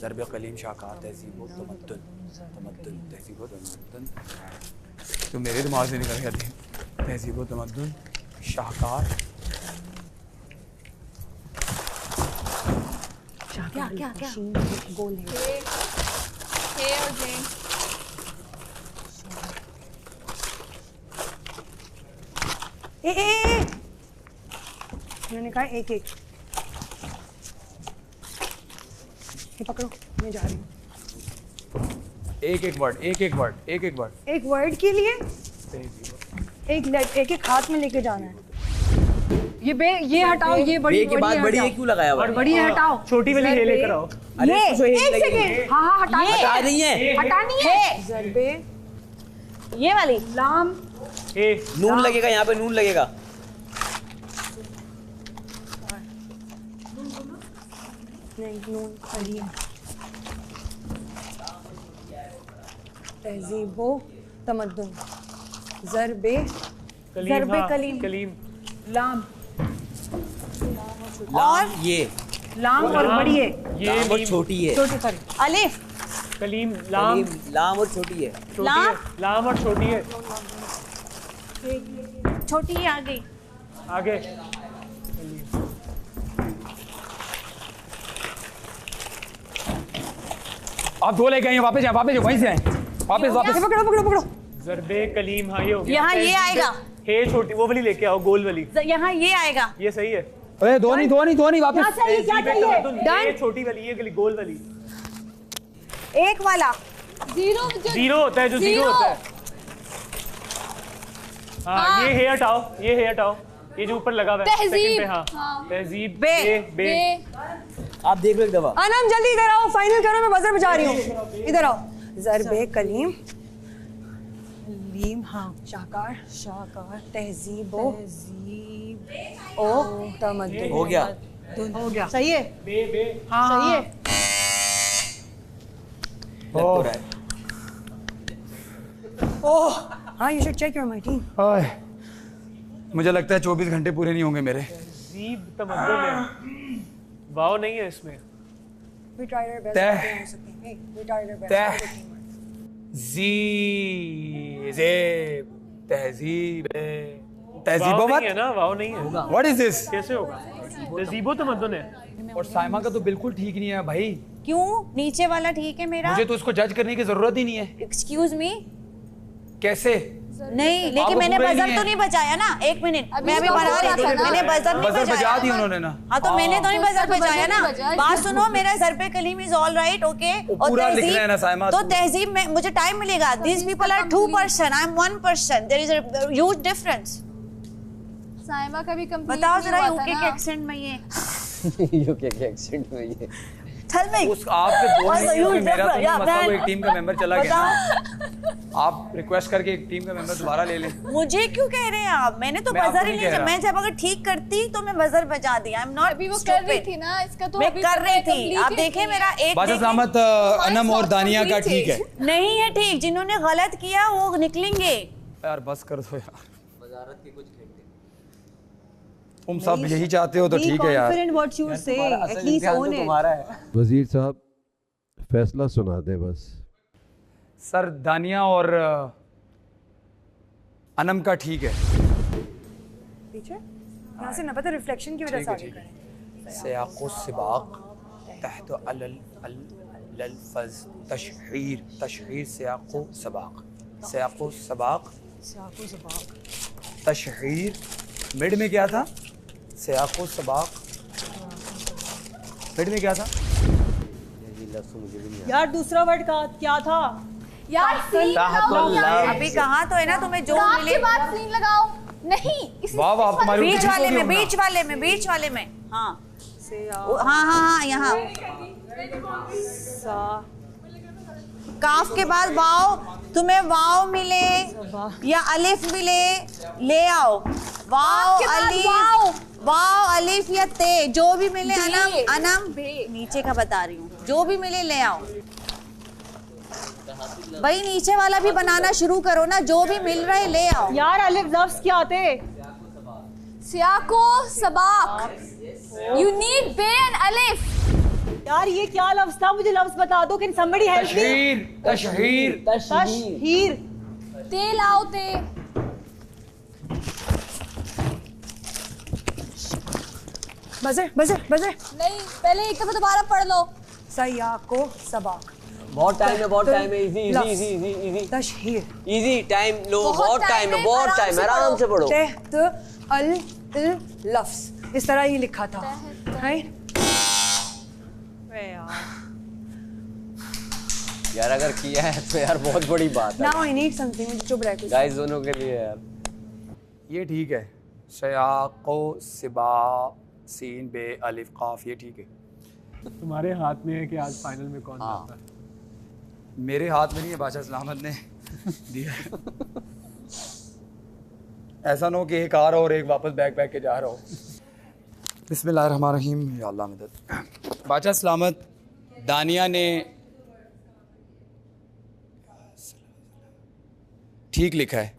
ज़र्ब कलीम शाकार तहज़ीब व तमद्दुन, तमद्दुन तहज़ीब व तमद्दुन, तो मेरे दिमाग से निकल गया था। तहज़ीब व तमद्दुन शाहकार। क्या गोल है और जे। मैंने कहा एक एक। ये पकड़ो, मैं जा रही हूँ। एक एक वर्ड, एक एक वर्ड, एक एक वर्ड। एक वर्ड के लिए एक एक हाथ में लेके जाना है। ये हटाओ, ये बड़ी के बाद बड़ी क्यों लगाया हुआ है? बड़ी हटाओ, छोटी वाली ये लेकर आओ। ये एक सेकंड, हाँ हटानी हटा रही है, हटानी है। ज़रबे ये वाली लाम, नून लगेगा यहाँ पे, नून लगेगा। नहीं नून कलीम, तहज़ीबो तमद्दुन, ज़रबे कलीम, लाम लाम ये लाम और बड़ी है, ये और छोटी है, छोटी सॉरी अलिफ कलीम, लाम, लाम और छोटी है, लाम और छोटी है, छोटी है आगे आगे। आप 2 लेके आइए, वापस जाए, वापस वहीं से आए, वापस वापस। पकड़ो पकड़ो पकड़ो। ज़रबे कलीम, हाँ ये हो गया। यहाँ ये आएगा, हे छोटी वो वाली लेके आओ, गोल वाली। यहाँ ये आएगा, ये सही है। अरे दो नहीं वापस। ये छोटी वाली, ये गोल वाली। एक वाला जीरो होता है, जो जीरो होता है। हाँ ये हटाओ, ये हटाओ, ये जो ऊपर लगा हुआ है सेकंड पे। हाँ तहजीब बे। आप देख लो एक दफा। अनम जल्दी इधर आओ, फाइनल करो, मैं बजर बजा रही हूँ। इधर आओ। ज़रबे कलीम, लीम, हाँ शाकार, तहजीब ओ तमद्दुन। हो गया, हो गया, सही है। बे हाँ सही है। ओह हाँ, you should check your my team. मुझे लगता है 24 घंटे पूरे नहीं होंगे मेरे। तहजीब तमद्दुन है, वाव नहीं है इसमें। We tried our best. Hey, we tried our best. तहजीबो नहीं है ना, वाव नहीं है। What is this? कैसे होगा? तहजीबो तमद्दुन है। और साइमा का तो बिल्कुल ठीक नहीं है भाई। क्यों? नीचे वाला ठीक है मेरा। मुझे तो उसको जज करने की जरूरत ही नहीं है। एक्सक्यूज मी, कैसे? नहीं लेकिन मैंने बजर तो नहीं बजाया ना। 1 मिनट, मैं अभी बजा रही थी, मैंने बजर नहीं बजा दी उन्होंने ना। हाँ तो मैंने तो नहीं बजर बजाया ना। बात सुनो, मेरा Zarb-e Kalim is all right, okay. पूरा लिखना है ना साइमा। तो तहजीब में मुझे टाइम मिलेगा। These people are 2 person, I am 1 person. There is a huge difference. Saima का भी कंप्लीट बताओ जरा यूके के एक्सेंट में ये। यूके के एक्सेंट में ये। Tell me. उस आपके दो नहीं होंगे, मेरा तो नहीं मसला, वो एक टीम का मेंबर चला गया। आप रिक्वेस्ट करके एक टीम का मेंबर दोबारा ले लें। मुझे क्यों कह रहे हैं आप? मैंने तो बजर ही नहीं, मैं जब अगर ठीक करती तो मैं बजर बजा दी। आई एम नॉट, अभी वो कर रही थी ना, इसका तो मैं कर रही थी। आप देखें मेरा एक बादशाह सलामत, अनम और दानिया का ठीक है। नहीं है ठीक, जिन्होंने गलत किया वो निकलेंगे। यार बस कर दो यार, वजारत के कुछ घंटे तुम सब यही चाहते हो तो ठीक है यार। What you say, at least own it. वजीर साहब फैसला सुना दे बस। सर दानिया और अनम का ठीक है। पीछे यहाँ से ना पता, रिफ्लेक्शन की वजह से आगे करें। सियाक़ो सिबाक़ तहत अलल फज़ तशहीर, तशहीर सियाक़ो सिबाक़। सियाक़ो सबाक़, तशहीर, मिड में क्या था? सियाक़ो सबाक़, मिड में क्या था? यार दूसरा वर्ड का क्या था? यार सीन लगाओ। अभी कहा तो है ना तुम्हें जो मिले। के बाद सीन लगाओ। नहीं वाह वाह, तुम्हारी बीच वाले में, बीच वाले में, बीच वाले में। हाँ हाँ हाँ यहाँ काफ के बाद वाव, तुम्हें वाव मिले या अलिफ मिले, ले आओ। वाव अलिफ, वाव अलिफ या ते, जो भी मिले। अनम, अनम नीचे का बता रही हूँ, जो भी मिले ले आओ। भाई नीचे वाला भी बनाना शुरू करो ना, जो भी मिल रहा है ले आओ। यार अलिफ लफ्ज क्या थे? सियाक़ो सबाक़, you need बे एंड अलिफ। यार ये क्या लफ्ज था? मुझे लफ्ज बता दो। Can somebody help me? तशहीर, तशहीर, ते लाओ ते। Buzzer buzzer buzzer. नहीं, पहले एक दफा दोबारा पढ़ लो। सियाक़ो सबाक़। बहुत टाइम है, बहुत टाइम है। Easy easy easy easy easy. तशहीर, इजी टाइम लो, बहुत टाइम है, बहुत टाइम है, आराम से पढ़ो। तहत अल लफ्ज, इस तरह ही लिखा था, राइट? यार अगर किया है तो यार बहुत बड़ी बात है। Now I need something, मुझे चुप रह कुछ। गाइस दोनों के लिए यार ये ठीक है। सियाक़ो सबाक़, सीन बे अलिफ काफ, ये ठीक है। तुम्हारे हाथ में है कि आज फाइनल में कौन जाता है। मेरे हाथ में नहीं है, बादशाह सलामत ने दिया। ऐसा ना हो कि एक आ रहा हो और एक वापस बैग पैक के जा रहा हो। बिस्मिल्लाहिर्रहमानिर्रहीम, या अल्लाह मदद। बादशाह सलामत, दानिया ने ठीक लिखा है।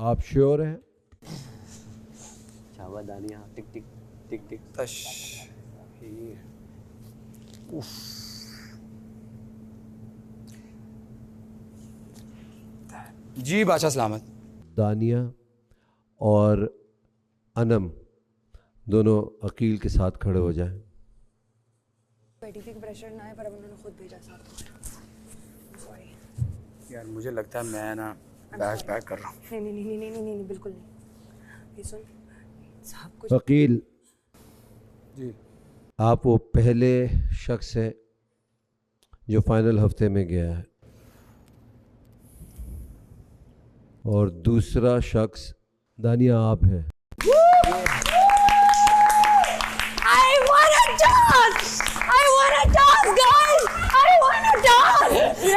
आप श्योर हैं? शाबाश दानिया, टिक टिक टिक टिक। तशहीर, जी बादशाह सलामत। दानिया और अनम दोनों अकील के साथ खड़े हो जाएं। बेटी का प्रेशर ना है, पर अब उन्होंने खुद भेजा साथ। सॉरी यार मुझे लगता है मैं ना बैग पैक कर रहा हूँ। नहीं नहीं नहीं नहीं नहीं नहीं बिल्कुल नहीं। ये सुन सब कुछ। अकील जी, आप वो पहले शख्स हैं जो फाइनल हफ्ते में गया है, और दूसरा शख्स दानिया आप हैं। I want a dance! I want a dance, guys! I want a dance!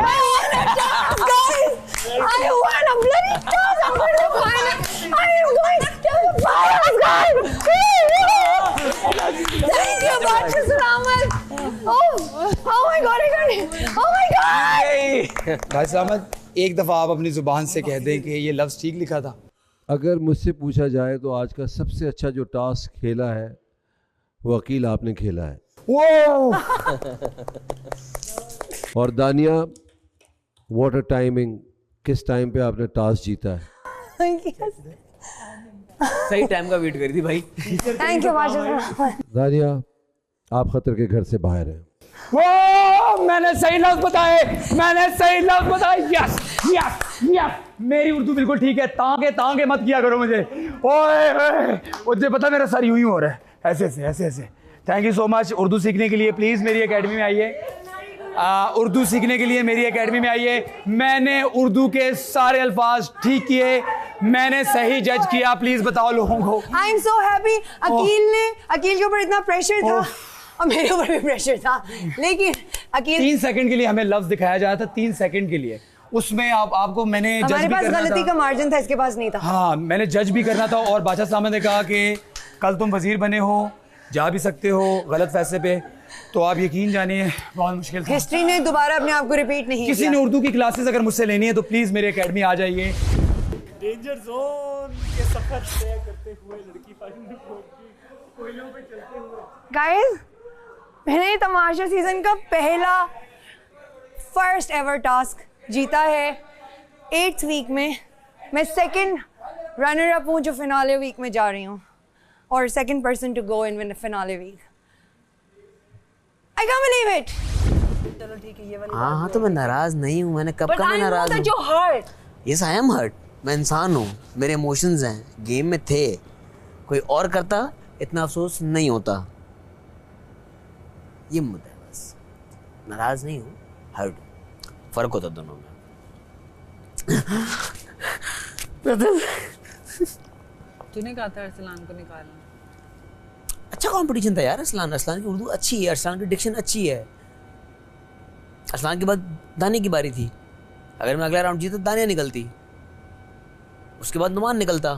I want a dance, guys! I want a bloody dance! I'm going to finals! I am going to the finals, guys! Thank you, Bacha Salamat! Oh my God, I got it! Oh my God! भाई सलामत, एक दफ़ा आप अपनी ज़ुबान से कह दें कि ये लफ्ज़ ठीक लिखा था। अगर मुझसे पूछा जाए तो आज का सबसे अच्छा जो टास्क खेला है वो अकील आपने खेला है। और दानिया, व्हाट अ टाइमिंग, किस टाइम पे आपने टास्क जीता है। सही टाइम का वेट करी थी भाई। थैंक यू बादशाह। दानिया, आप खतर के घर से बाहर हैं। मैंने सही लफ्ज़ बताए, मैंने सही लफ्ज़ बताए। यस यस यस, मेरी उर्दू बिल्कुल ठीक है। तांगे तांगे मत किया करो मुझे। ओए मुझे पता मेरा सर यूं ही हो रहा है, ऐसे ऐसे ऐसे ऐसे। Thank you so much. Urdu सीखने के लिए प्लीज़ मेरी एकेडमी में आइए। उर्दू सीखने के लिए मेरी एकेडमी में आइए। मैंने उर्दू के सारे अल्फाज ठीक किए, मैंने सही जज किया। प्लीज़ बताओ लोगों को। I am so happy. Aqeel के ऊपर इतना प्रेशर था और मेरे ऊपर भी प्रेशर था, लेकिन अकील 3 सेकंड के लिए हमें लफ्ज़ दिखाया जाता था, 3 सेकंड के लिए। उसमें आपको मैंने जज हमारे भी पास करना गलती था। का मार्जिन था, इसके पास नहीं था। हाँ, मैंने जज भी करना था। और बादशाह साहब ने कहा कि कल तुम वजीर बने हो, जा भी सकते हो गलत फैसले पे, तो आप यकीन जानिए बहुत मुश्किल था। हिस्ट्री ने दोबारा अपने आप को रिपीट नहीं किसी किया। ने उर्दू की क्लासेस अगर मुझसे लेनी है तो प्लीज़ मेरे एकेडमी आ जाइए। डेंजर जोन के सफर तय करते हुए लड़की फाइनल पहुंची, कोयलों पे चलते हुए। गाइस, मैंने तमाशा सीजन का पहला फर्स्ट एवर टास्क जीता है 8th वीक में। मैं सेकंड रनर अप हूँ जो फिनाले वीक में जा रही हूँ, और second person to go in finale week. I can't believe it. चलो ठीक है ये वाली हाँ तो मैं नाराज नहीं हूँ, मैंने कब कहा मैं नाराज हूँ? यस आई एम हर्ट, मैं इंसान हूँ, मेरे इमोशंस हैं, गेम में थे, कोई और करता इतना अफसोस नहीं होता, ये मुद्दा है बस। नाराज नहीं हूँ, हर्ट, फर्क होता दोनों में। तूने कहा था अरसलान को निकालना। अच्छा कंपटीशन था यार, अरसलान की उर्दू अच्छी है, अरसलान की डिक्शन अच्छी है। अरसलान के बाद दानिया की बारी थी, अगर मैं अगला राउंड जीता दानिया निकलती, उसके बाद नुमान निकलता।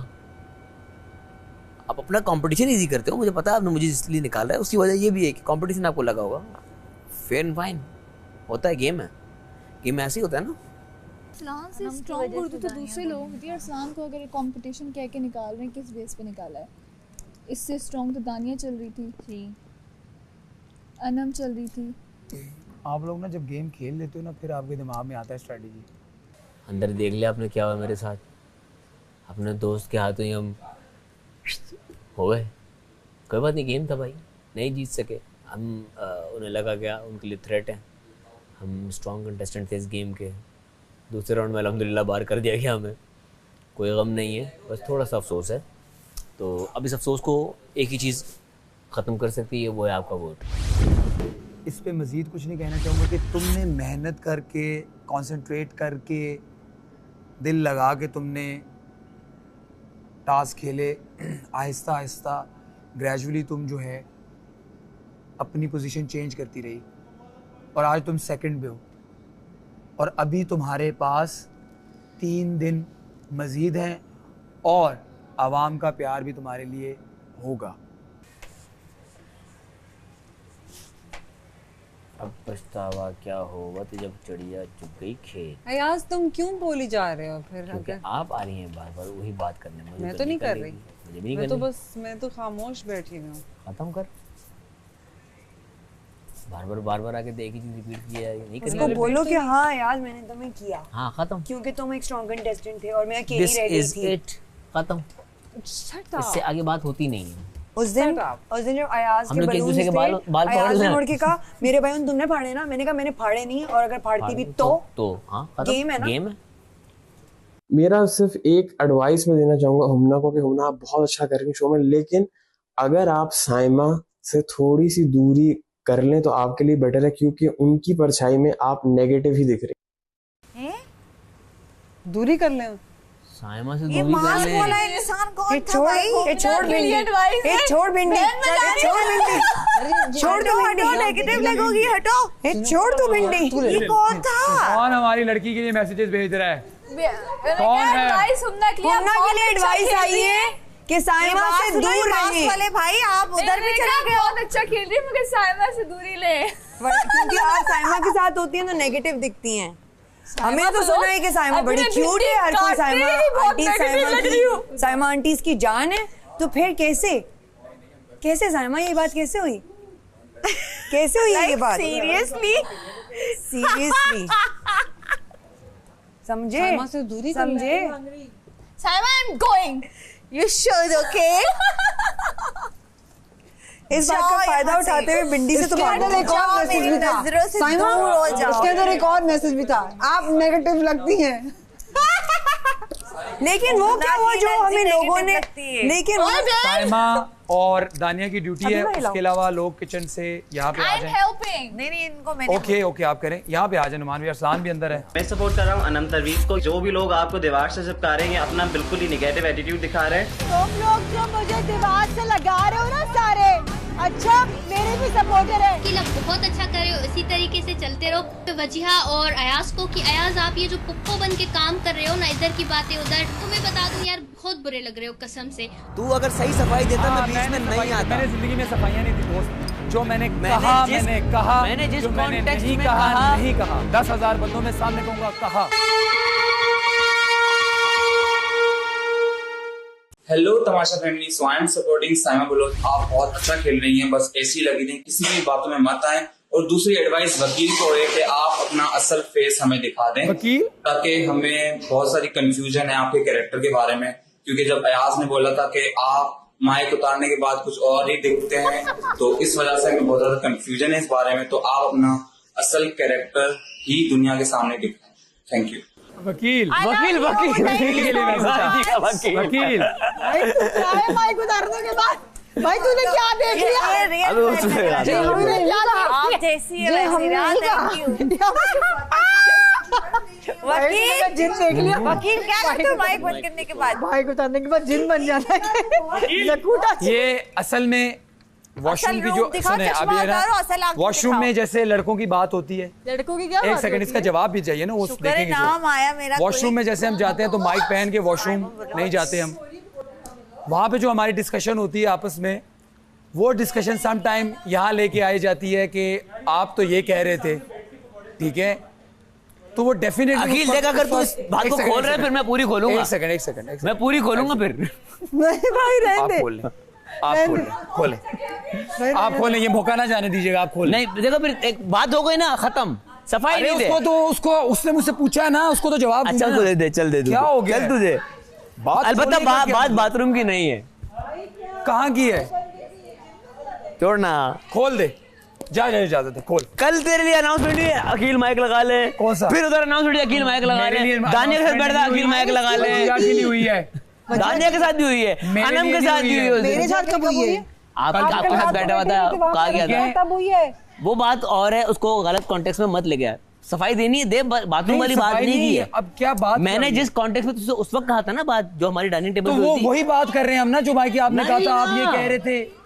आप अपना कंपटीशन इजी करते हो, मुझे पता है आपने मुझे इसलिए निकाला है, उसकी वजह ये भी है कि कंपटीशन आपको लगा होगा। फेयर एंड फाइन होता है, गेम है, गेम में ऐसे ही होता है ना। अरसलान से स्ट्रॉन्ग उर्दू तो दूसरे लोग होती है, अरसलान को अगर कंपटीशन कह के निकाल रहे हैं, किस बेस पे निकाला है? इससे स्ट्रॉन्ग तो दानिया चल रही थी, अनम चल रही थी। आप लोग ना जब गेम खेल लेते हो ना, फिर आपके दिमाग में आता है स्ट्रेटजी। अंदर देख लिया आपने क्या हुआ मेरे साथ, अपने दोस्त के हाथों ही हम हो गए। कोई बात नहीं, गेम था भाई, नहीं जीत सके हम, उन्हें लगा क्या उनके लिए थ्रेट है, हम स्ट्रॉन्ग कंटेस्टेंट थे इस गेम के। दूसरे राउंड में अल्हम्दुलिल्लाह बाहर कर दिया गया हमें, कोई गम नहीं है, बस थोड़ा सा अफसोस है। तो अब इस अफसोस को एक ही चीज़ ख़त्म कर सकती है, वो है आपका वोट। इस पे मज़ीद कुछ नहीं कहना चाहूँगा कि तुमने मेहनत करके, कंसंट्रेट करके, दिल लगा के तुमने टास्क खेले, आहिस्ता आहिस्ता ग्रेजुअली तुम जो है अपनी पोजीशन चेंज करती रही और आज तुम सेकंड पे हो और अभी तुम्हारे पास 3 दिन मज़ीद हैं और आवाम का प्यार भी तुम्हारे लिए होगा। अब पछतावा क्या होगा तो जब चिड़िया चुग गई खेत। अयाज तुम क्यों बोली जा रहे हो फिर? क्योंकि आप आ रही हैं बार बार वही बात करने में। मैं तो नहीं कर रही, मुझे भी मैं तो खामोश बैठी हूँ। खत्म कर, बार बार आके देखी चीज रिपीट किया नहीं कर। उसको बोलो कि हाँ यार मैंने तुम्हें किया। हाँ खत्म, क्योंकि तुम एक स्ट्रॉन्ग कंटेस्टेंट थे और मैं अकेली रह गई थी। खत्म, इससे आगे बात होती नहीं है। उस दिन जब अयाज के बलून थे, अयाज ने मुड़ के कहा मेरे भाई तुमने फाड़े ना, मैंने कहा मैंने फाड़े नहीं और अगर फाड़ती भी तो हाँ गेम है ना, गेम है। मेरा सिर्फ एक एडवाइस मैं देना चाहूंगा हुमना को कि हुमना आप बहुत अच्छा कर रही शो में, लेकिन अगर आप साइमा से थोड़ी सी दूरी कर लें तो आपके लिए बेटर है, क्योंकि उनकी परछाई में आप नेगेटिव ही दिख रही हैं। दूरी कर लें, साइमा से दूरी कर ले। वाला इंसान कौन था भाई? ये छोड़ भिंडी, ये छोड़ भिंडी, छोड़ दो, हटो, नेगेटिव लगोगी, हटो, ये छोड़ दो भिंडी। ये कौन था? कौन हमारी लड़की के लिए मैसेजेस भेज रहा है? कौन है? हुमना के लिए एडवाइस आई है कि साइमा से दूर रहें। वाले भाई आप उधर भी चले गए। बहुत अच्छा खेल रही है मगर साइमा से दूरी ले, क्योंकि आप साइमा के साथ होती हैं तो नेगेटिव दिखती हैं। हमें तो सुना है कि साइमा बड़ी क्यूट है, हर कोई साइमा आंटी की जान है, तो फिर कैसे साइमा ये बात कैसे हुई? कैसे हुई ये बात? सीरियसली समझे? साइमा से दूरी समझे? Saima I am going, you should, okay? इस बात का फायदा उठाते हुए भिंडी से तुम्हारा एक और मैसेज भी था साइमा, उसके अंदर एक और मैसेज भी था, आप नेगेटिव लगती हैं। लेकिन वो क्या हुआ जो हमें लोगों ने, लेकिन साइमा और दानिया की ड्यूटी है, उसके अलावा लोग किचन से यहाँ पे आ जाएं। नहीं इनको मैंने ओके आप करें, यहाँ पे आ जाए। नुमान भी, अरसलान भी अंदर है। मैं सपोर्ट कर रहा हूँ अनम तनवीर को। जो भी लोग आपको दीवार से चिपका रहे हैं, अपना बिल्कुल ही नेगेटिव एटीट्यूड दिखा रहे हैं। तुम लोग जो मुझे दीवार से लगा रहे हो ना सारे, अच्छा मेरे भी सपोर्टर है। कि आप बहुत अच्छा कर रहे हो, इसी तरीके से चलते रहो। तो वजीहा और अयाज को कि अयाज आप ये जो पुप्पो बन के काम कर रहे हो ना, इधर की बातें उधर, तुम्हें बता दूं यार बहुत बुरे लग रहे हो कसम से। तू अगर सही सफाई देता मैं बीच में नहीं आता। मैंने जिंदगी में सफाइयां नहीं दी दोस्त, जो मैंने कहा मैंने जिस जो मैंने नहीं कहा 10,000 बंदों में सामने कहूंगा कहा। Hello Tamasha family, so I am supporting Saima Baloch. आप बहुत अच्छा खेल रही हैं, बस ऐसी लगी थी, किसी भी बातों में मत आए। और दूसरी एडवाइस वकील को है कि आप अपना असल फेस हमें दिखा दें वकील, ताकि हमें बहुत सारी कंफ्यूजन है आपके कैरेक्टर के बारे में। क्योंकि जब अयाज ने बोला था कि आप माइक उतारने के बाद कुछ और ही दिखते हैं, तो इस वजह से हमें बहुत ज्यादा कंफ्यूजन है इस बारे में। तो आप अपना असल कैरेक्टर ही दुनिया के सामने दिखाएं। Thank you. वकील वकील वकील वकील माइक उतारने के बाद भाई तूने क्या देख लिया? आप जैसी है वैसी वकील जिन देख लिया। वकील क्या करते हो माइक बंद करने के बाद? माइक उतारने के बाद जिन बन जाता है। ये असल में वॉशरूम की जो सुने अभी है ना, वॉशरूम में जैसे लड़कों की बात होती है, लड़कों की क्या एक सेकंड इसका जवाब भी चाहिए ना, वो देखेंगे नाम आया मेरा। वॉशरूम में जैसे हम जाते हैं तो माइक पहन के वॉशरूम नहीं जाते हम, वहाँ पे जो हमारी डिस्कशन होती है आपस में, वो डिस्कशन सम टाइम यहाँ लेके आई जाती है कि आप तो ये कह रहे थे, ठीक है, तो वो डेफिनेटली अखिल देख अगर तू इस बात को खोल रहा है फिर मैं पूरी खोलूंगा। एक सेकंड मैं पूरी खोलूंगा फिर। नहीं भाई रहने दे। आप खोलें, ये मौका ना जाने दीजिएगा, आप खोलें। नहीं देखो फिर एक बात हो गई ना, खत्म, सफाई नहीं दे। उसको उसने मुझसे पूछा है ना, उसको तो जवाब अच्छा तो दे, चल दे, क्या हो गया? चल तुझे अलबत्ता बात बाथरूम की नहीं है। कहाँ की है? छोड़ना, खोल दे, जा इजाजत है, खोल। कल तेरे लिए अनाउंसमेंट है, अखिल माइक लगा ले। कौन सा? फिर उधर अनाउंसमेंट है, अखिल माइक लगा ले। दानिया के साथ बैठा, अखिल माइक लगा ले। हुई है, दानिया के साथ भी हुई है, अनम के साथ भी हुई है। मेरे साथ कब हुई है? आपके साथ बैठा हुआ था, कहा गया था तब हुई है। वो बात और है, उसको गलत कॉन्टेक्स्ट में मत ले गया। सफाई देनी है दे, बाथरूम वाली बात नहीं की है। अब क्या बात मैंने जिस कॉन्टेक्स्ट में तुझसे उस वक्त कहा था ना बात, जो हमारी डाइनिंग टेबल पे वो वही बात कर रहे हैं हम ना, जो भाई की आपने कहा था, आप ये कह रहे थे।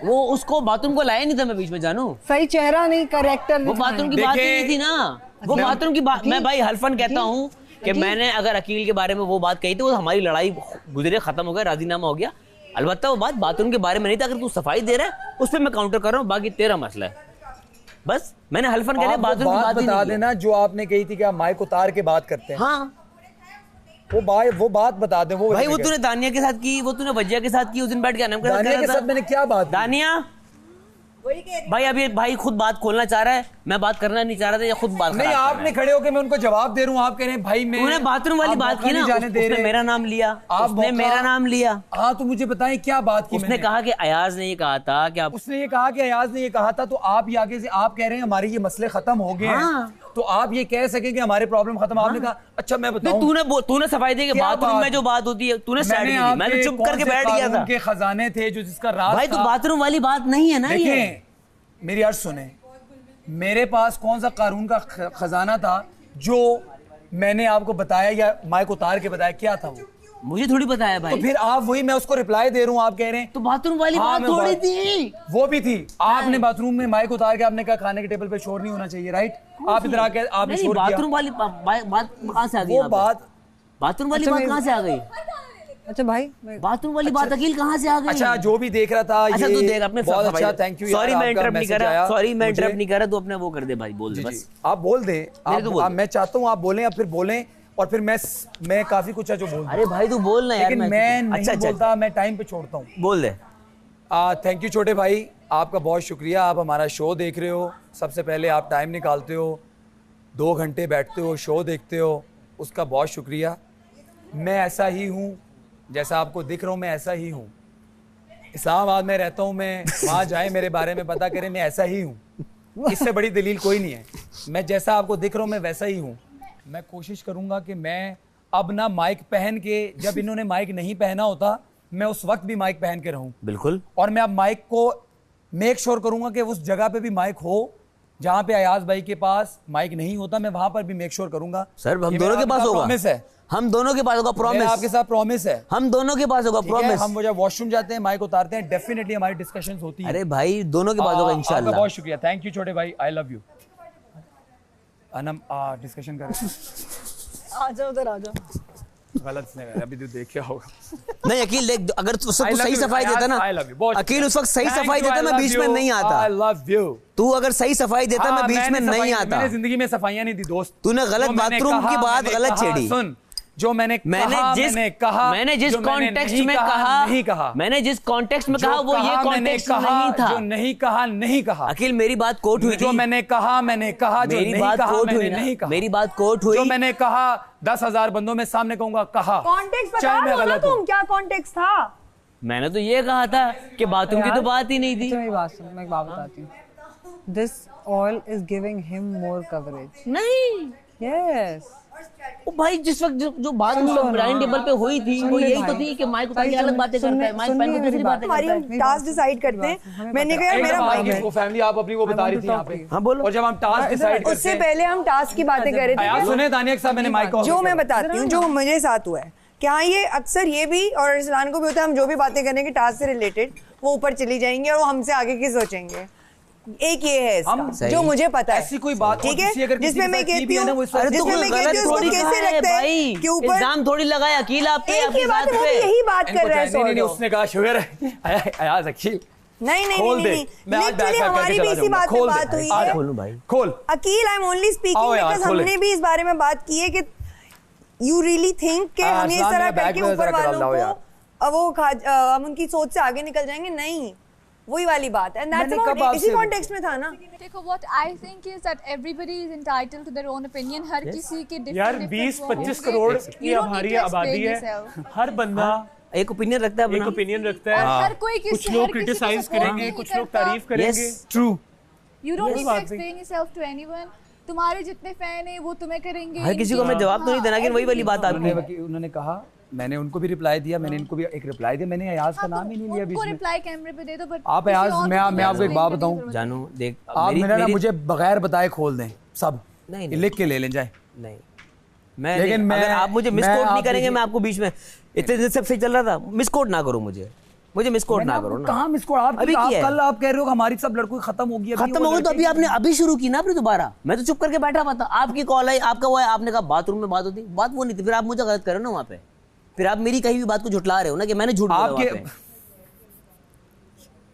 वो उसको बाथरूम को लाया नहीं था मैं बीच में, जानू सही चेहरा नहीं, कैरेक्टर वो बाथरूम की बात नहीं थी ना, वो बाथरूम की बात। मैं भाई हल्फन कहता हूँ कि मैंने अगर अकील के बारे में वो बात कही थी, वो हमारी लड़ाई गुजरे, खत्म हो गया, राजीनामा हो गया। अलबत्ता वो बात बाथरूम के बारे में नहीं था। अगर तू सफाई दे रहा है उस पर मैं काउंटर कर रहा हूँ, बाकी तेरा मसला है। बस मैंने हल्फन कहने बाथरूम की बात बता देना जो आपने कही थी कि आप माइक उतार के बात करते हैं। हाँ वो बात बता दे। वो भाई वो तूने दानिया के साथ की, वो तूने वजिया के साथ की, उस दिन बैठ के अनम के साथ मैंने क्या बात? दानिया भाई अभी भाई खुद बात खोलना चाह रहा है, मैं बात करना नहीं चाह रहा था, या खुद बात नहीं, आपने खड़े होके मैं उनको जवाब दे रहा हूँ, आप कह रहे हैं भाई मैं, तूने बाथरूम वाली बात की ना, उसने मेरा नाम लिया, उसने मेरा नाम लिया। हाँ तो मुझे बताएं क्या बात की? उसने कहा कि अयाज ने ये कहा था कि आप, उसने ये कहा कि अयाज ने ये कहा था, तो आप ये आगे से आप कह रहे हैं हमारे ये मसले खत्म हो गए हैं, तो आप ये कह सके कि हमारे प्रॉब्लम खत्म। आपने कहा अच्छा मैं बताऊं, तूने सफाई दी कि बाथरूम में जो बात होती है तूने साइड दी, मैं तो चुप करके बैठ गया था। के खजाने थे जो जिसका राज भाई तो बाथरूम वाली बात नहीं है ना। देखें मेरी अर्ज सुने, मेरे पास कौन सा कानून का खजाना था जो मैंने आपको बताया या माइक उतार के बताया? क्या था वो? मुझे थोड़ी बताया भाई। तो फिर आप वही, मैं उसको रिप्लाई दे रहा हूँ, आप कह रहे हैं तो बाथरूम वाली बात थोड़ी थी, वो भी थी। आपने बाथरूम में माइक उतार के आपने कहा खाने के टेबल पे शोर नहीं होना चाहिए, राइट? आप इधर आके आपने शोर किया। बाथरूम वाली बात कहाँ से आ गई? वो बात बाथरूम वाली बात कहाँ से आ गई? अच्छा भाई बाथरूम वाली बात अकील कहाँ से आ गई? अच्छा जो भी देख रहा था, अच्छा तू देख अपने, बहुत अच्छा, थैंक यू। सॉरी मैं इंटरप्ट नहीं कर रहा, सॉरी मैं इंटरप्ट नहीं कर रहा, तू अपने वो कर दे भाई, बोल दे बस। आप बोल दें, आप मैं चाहता हूँ आप बोलें, आप फिर बोलें, और फिर मैं काफी कुछ है जो बोल। अरे भाई तू बोल ना यार, लेकिन मैं नहीं बोलता, मैं टाइम पे छोड़ता हूँ। बोल दे। थैंक यू छोटे भाई, आपका बहुत शुक्रिया। आप हमारा शो देख रहे हो, सबसे पहले आप टाइम निकालते हो, 2 घंटे बैठते हो, शो देखते हो, उसका बहुत शुक्रिया। मैं ऐसा ही हूँ, जैसा आपको दिख रहा हूँ मैं ऐसा ही हूँ। इस्लामाबाद में रहता हूँ मैं, वहाँ जाए मेरे बारे में पता करें, मैं ऐसा ही हूँ। इससे बड़ी दलील कोई नहीं है। मैं जैसा आपको दिख रहा हूँ मैं वैसा ही हूँ। मैं कोशिश करूँगा कि मैं अब ना माइक पहन के, जब इन्होंने माइक नहीं पहना होता मैं उस वक्त भी माइक पहन के रहूँ। बिल्कुल। और मैं अब माइक को मेक श्योर करूँगा कि उस जगह पे भी माइक हो जहाँ पे अयाज भाई के पास माइक नहीं होता, मैं वहाँ पर भी मेक श्योर करूँगा। सर हम दोनों के पास होगा, प्रॉमिस है, हम दोनों के पास होगा, प्रॉमिस आपके साथ प्रॉमिस है, हम दोनों के पास होगा, प्रॉमिस। हम वो जब वॉशरूम जाते हैं माइक उतारते हैं, डेफिनेटली हमारी डिस्कशंस होती है। अरे भाई दोनों के पास होगा इंशाल्लाह। बहुत शुक्रिया, थैंक यू छोटे भाई, I love you. Anam discussion कर आजा उधर आजा। गलत नहीं, अभी तो देख क्या होगा। नहीं अकील देख, अगर तू सही सफाई देता ना, अकील उस वक्त सही सफाई देता मैं बीच में नहीं आता। I love you. तू अगर सही सफाई देता मैं बीच में नहीं आता। मैंने जिंदगी में सफाइयां नहीं दी दोस्त। तूने गलत बाथरूम की बात गलत छेड़ी। सुन, जो मैंने जिस कॉन्टेक्स्ट में कहा नहीं कहा, मैंने जिस कॉन्टेक्स्ट में कहा वो ये कॉन्टेक्स्ट नहीं था। जो नहीं कहा नहीं कहा। अकील मेरी बात कोर्ट हुई, जो मैंने कहा मैंने कहा, जो मेरी नहीं बात कहा कोर्ट मैंने हुई नहीं कहा। मेरी बात कोर्ट हुई, जो मैंने कहा 10,000 बंदों में सामने कहूंगा कहा। कॉन्टेक्स्ट बता दो ना तुम, क्या कॉन्टेक्स्ट था? मैंने तो ये कहा था कि बाथरूम की तो बात ही नहीं थी। मेरी बात सुन, मैं एक बात बताती हूँ। This all is giving him more coverage. नहीं. Yes. ओ भाई जिस वक्त जो बात डाइनिंग टेबल पे हुई थी वो यही तो थी कि माइक उठा के अलग बातें करता है, माइक पहन के दूसरी बातें करता है. टास्क डिसाइड करते हैं. मैंने कहा मेरा माइक है. वो फैमिली आप अपनी वो बता रही थी यहाँ पे. हाँ बोलो. और जब हम टास्क डिसाइड करते हैं उससे पहले हम टास्क की बातें कर रहे थे. सुने दानिया के साथ मैंने माइक ऑफ. जो मैं बताती हूँ जो मेरे साथ हुआ है, क्या ये अक्सर ये भी और अरसलान को भी होता है, हम जो भी बातें करेंगे टास्क से रिलेटेड वो ऊपर चली जाएंगी और वो हमसे आगे की सोचेंगे. एक ये है इसका जो मुझे पता है. ऐसी कोई बात ठीक है जिसमें मैं कहती हूँ उसको कैसे लगता है कि ऊपर इल्जाम थोड़ी लगाए अकील आप पे. एक ही बात है, यही बात कर रहा है. नहीं उसने कहा शुगर है अयाज अकील. नहीं लिटरली हमारी भी इसी बात पे बात हुई है. खोलूं भाई खोल. Aqeel I am only speaking because हमने भी इस बारे में बात की है कि यू रियली थिंक कि हम इस तरह करके ऊपर वालों को वो हम उनकी सोच से आगे निकल जाएंगे. नहीं वही वाली बात है. एंड दैट्स अबाउट इसी कॉन्टेक्स्ट में था ना. देखो what I think is that everybody is entitled to their own opinion. हर किसी के डिफरेंट यार 20-25 करोड़ की हमारी आबादी है. हर बंदा एक ओपिनियन रखता है. एक ओपिनियन रखता है. हर कोई कुछ लोग क्रिटिसाइज करेंगे, कुछ लोग तारीफ करेंगे. True. You don't need to explain yourself to anyone. तुम्हारे जितने फैन हैं वो तुम्हें करेंगे. हर किसी को मैं जवाब तो नहीं देना, लेकिन वही वाली बात आपने उन्होंने कहा. मैंने उनको भी रिप्लाई दिया, मैंने इनको भी एक रिप्लाई दिया. मैंने अयाज का नाम ही नहीं लिया बीच में. रिप्लाई कैमरे पे दे दो. बट आप अयाज मैं आपको एक बात बताऊं. जानू देख आप मेरा मुझे बगैर बताए खोल दें सब. नहीं लिख के ले लें जाए. नहीं मैं अगर आप मुझे मिसकोट नहीं करेंगे मैं आपको बीच में इतने दिन सब सही चल रहा था. मिसकोट ना करो मुझे मिसकोट ना करो ना. कहाँ मिसकोट? आप कल आप कह रहे हो कि हमारी सब लड़कों की खत्म होगी. खत्म हो गई तो अभी आपने अभी शुरू की ना. आपने दोबारा मैं तो चुप करके बैठा हुआ था. आपकी कॉल आई, आपका वो है, आपने कहा बाथरूम में बात होती. बात वो नहीं थी. फिर आप मुझे गलत कर रहे हो ना वहाँ पे. फिर आप मेरी कहीं भी बात को झुटला रहे हो ना कि मैंने झूठ बोला.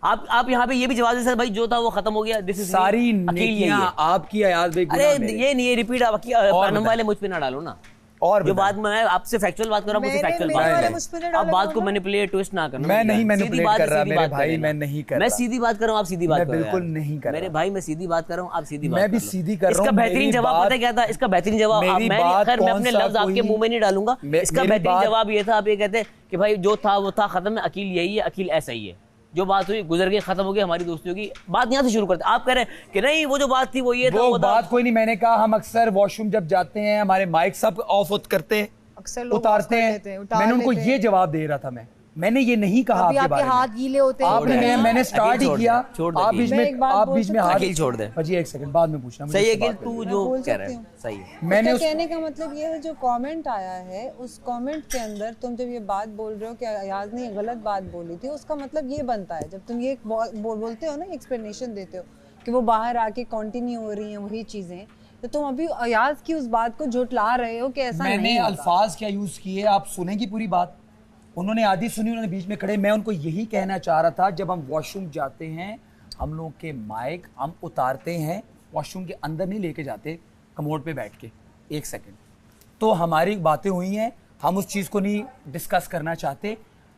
आप यहाँ पे ये भी जवाब दे सकते भाई जो था वो खत्म हो गया. दिस इज सारी नेकियां आपकी अयाज भाई. अरे ये नहीं, ये रिपीट आप वाले मुझ पे ना डालो ना. और जो बात मैं आपसे फैक्चुअल बात कर रहा हूं मुझे फैक्चुअल बात करें. आप बात को मैनिपुलेट ट्विस्ट ना करना. मैं नहीं मैनिपुलेट कर रहा मेरे भाई. मैं नहीं कर रहा. मैं सीधी बात कर रहा हूं, आप सीधी बात कर रहे हो. बिल्कुल नहीं कर रहा मेरे भाई. मैं सीधी बात कर रहा हूं, आप सीधी बात. मैं भी सीधी कर रहा हूं. इसका बेहतरीन जवाब पता है क्या था? इसका बेहतरीन जवाब मैं अपने लफ्ज आपके मुंह में नहीं डालूंगा. इसका बेहतरीन जवाब ये था. आप ये कहते कि भाई जो था वो था, खत्म है. अकील यही है, अकील ऐसा ही है. जो बात हुई गुजर गई, खत्म हो गई हमारी दोस्तियों की. बात यहाँ से शुरू करते. आप कह रहे हैं कि नहीं वो जो बात थी वो ये था. वो बात कोई नहीं. मैंने कहा हम अक्सर वॉशरूम जब जाते हैं हमारे माइक सब ऑफ करते हैं, उतारते हैं. मैंने उनको ये जवाब दे रहा था. मैंने ये नहीं कहा आपके बारे में. हाथ गीले होते हैं. आपने मैंने स्टार्ट ही किया. आप बीच में हाथ छोड़ दे. जी एक सेकंड बाद में पूछना. सही है कि तू जो कह रहा है सही है. मैंने कहने का मतलब ये है जो कमेंट आया है उस कमेंट के अंदर तुम जब ये बात बोल रहे हो कि अयाज ने गलत बात बोली थी, उसका मतलब ये बनता है जब तुम ये बोलते हो ना, एक्सप्लेनेशन देते हो कि वो बाहर आके कंटिन्यू हो रही हैं वही चीजें, तो तुम अभी अयाज की उस बात को झुटला रहे हो कि ऐसा नहीं. मैंने अल्फाज क्या यूज किए आप सुनेंगी पूरी बात. उन्होंने आधी सुनी, उन्होंने बीच में खड़े. मैं उनको यही कहना चाह रहा था जब हम वॉशरूम जाते हैं हम लोग के माइक हम उतारते हैं, वॉशरूम के अंदर नहीं लेके जाते, कमोड पे बैठ के. एक सेकंड. तो हमारी बातें हुई हैं, हम उस चीज़ को नहीं डिस्कस करना चाहते.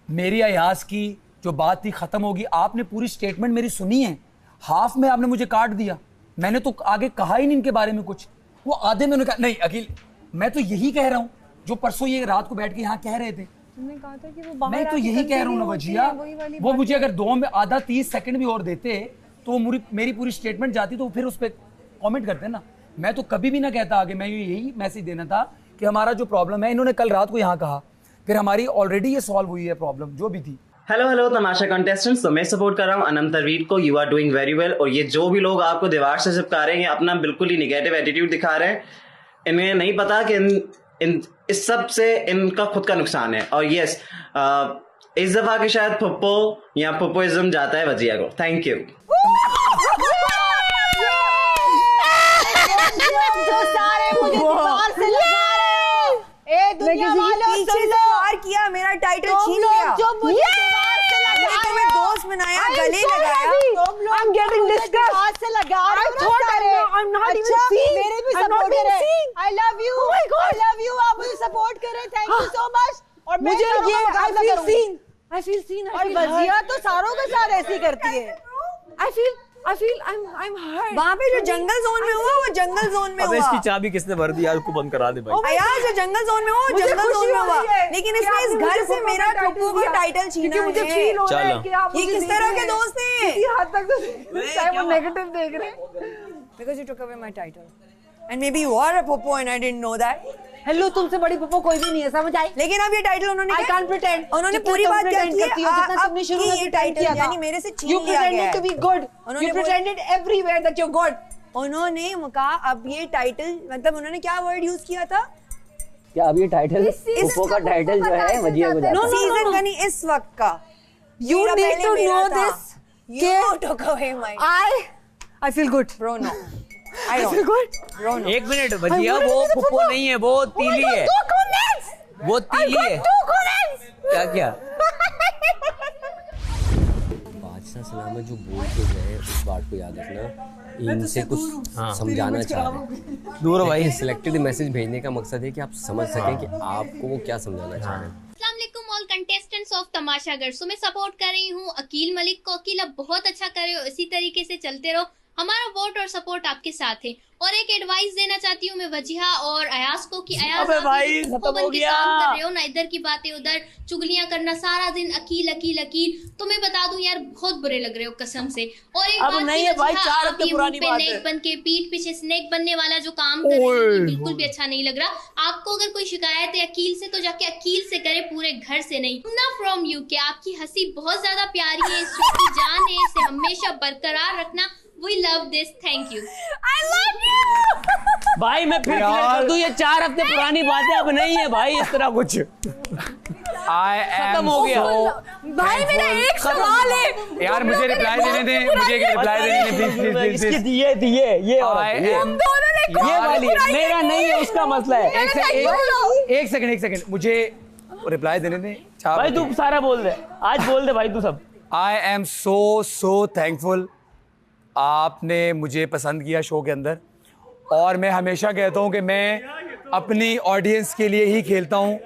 मेरी अयाज की जो बात थी ख़त्म होगी. आपने पूरी स्टेटमेंट मेरी सुनी है, हाफ में आपने मुझे काट दिया. मैंने तो आगे कहा ही नहीं इनके बारे में कुछ. वो आधे में उन्होंने कहा नहीं अकील मैं तो यही कह रहा हूँ जो परसों ये रात को बैठ के यहाँ कह रहे थे. तुमने कहा था कि वो बाहर मैं तो यही कह रहा हूँ ना वजिया. वो मुझे अगर 2 में आधा 30 सेकंड भी और देते तो मेरी पूरी स्टेटमेंट जाती तो फिर उस पर कॉमेंट करते ना. मैं तो कभी भी ना कहता आगे. मैं यही मैसेज देना था कि हमारा जो प्रॉब्लम है, इन्होंने कल रात को यहाँ कहा, फिर हमारी ऑलरेडी ये सॉल्व हुई है प्रॉब्लम जो भी थी. Hello Tamasha contestants. तो मैं सपोर्ट कर रहा हूँ अनम तनवीर को. You are doing very well. और ये जो भी लोग आपको दीवार से चिपका रहे हैं, अपना बिल्कुल ही निगेटिव एटीट्यूड दिखा रहे हैं, इन्हें नहीं पता कि इस सब से इनका खुद का नुकसान है. और यस इस दफा के शायद पप्पो या पप्पोइज्म जाता है वजिया को. Thank you. दुनिया वालों पीछे से वार किया, मेरा टाइटल छीन लिया. जो मुझे दीवार से लगा रहे हैं, दोस्त बनाया, गले लगाया. I'm getting disgusted. हाथ से लगा रहे हो. I'm not even seen. मेरे भी सपोर्ट कर रहे हैं. I love you. Oh my God. I love you. आप मुझे सपोर्ट कर रहे हैं. Thank you so much. और मुझे ये I feel seen. I feel seen. और वजिया तो सारों के साथ ऐसी करती है. I feel I'm hurt. वहाँ पे जो जंगल जोन में हुआ वो जंगल जोन में हुआ. इसकी चाबी किसने भर दी यार, उसको बंद करा दे भाई. यार जो जंगल जोन में हुआ जंगल जोन में हुआ, लेकिन इसने इस घर से मेरा पप्पू का टाइटल छीना है. मुझे फील हो रहा है कि आप ये किस तरह के दोस्त हैं. किसी हद तक तो वो नेगेटिव देख रहे हैं. because you took away my title. And maybe you are a popo and I didn't know that. Hello, तुमसे बड़ी पोपो कोई भी नहीं है, समझ आई? लेकिन अब ये टाइटल उन्होंने I can't pretend. उन्होंने पूरी बात क्या की है? जितना तुमने शुरू में टाइटल यानी मेरे से छीन लिया गया है। You pretended to be good. You pretended everywhere that you're good. उन्होंने कहा अब ये टाइटल, मतलब उन्होंने क्या वर्ड यूज किया था? क्या अब ये टाइटल पोपो का टाइटल जो है वजिया को जाता है? सीजन का नहीं, इस वक्त का। You need to know this. You took away my. I feel good. Bro, no. I feel good. Bro, no. एक मिनट भजिया, वो पोपो नहीं है, वो तीली है। वो तीली है। क्या क्या? बादशाह सलामत जो बोल के गए उस बात को याद रखना, इनसे कुछ समझाना चाह रहे हैं। दूर भाई, सिलेक्टेड मैसेज भेजने का मकसद है कि आप समझ सकें कि आपको वो क्या समझाना चाह रहे हैं। अस्सलामुअलैकुम ऑल कंटेस्टेंट्स ऑफ तमाशागर। सो मैं सपोर्ट कर रही हूँ अकील मलिक को। अकील अब बहुत अच्छा कर रहे हो, इसी तरीके से चलते रहो, हमारा वोट और सपोर्ट आपके साथ है। और एक एडवाइस देना चाहती हूँ मैं वजिहा और अयाज को कि अयाज आप भाई खत्म हो गया, काम कर रहे हो ना, इधर की बातें उधर, चुगलियां करना सारा दिन, अकील अकील अकील। तो मैं बता दूं यार, बहुत बुरे लग रहे हो कसम से। और एक बात नहीं है भाई, 4 हफ्ते पुरानी बात है। नेक बन के पीठ पीछे स्नेक बनने वाला जो काम कर रहे हैं बिल्कुल भी अच्छा नहीं लग रहा। आपको अगर कोई शिकायत है अकील से तो जाके अकील से करे, पूरे घर से नहीं। ना फ्रॉम यू के आपकी हंसी बहुत ज्यादा प्यारी है, इस शो की जान है, इसे हमेशा बरकरार रखना। We love this, thank you. I love you. भाई मैं फिर कर दूं, ये 4 हफ्ते पुरानी बात है, अब नहीं है भाई इस तरह कुछ। खत्म हो गया। भाई मेरा एक सवाल है यार, मुझे रिप्लाई देने दें, मुझे एक रिप्लाई देने दें प्लीज प्लीज प्लीज। इसकी दिए ये वाली मेरा नहीं है, उसका मसला है। एक सेकंड मुझे रिप्लाई देने दें। भाई तू सारा बोल दे, आज बोल दे भाई तू सब। आई एम सो थैंकफुल, आपने मुझे पसंद किया शो के अंदर। और मैं हमेशा कहता हूँ कि मैं अपनी ऑडियंस के लिए ही खेलता हूँ,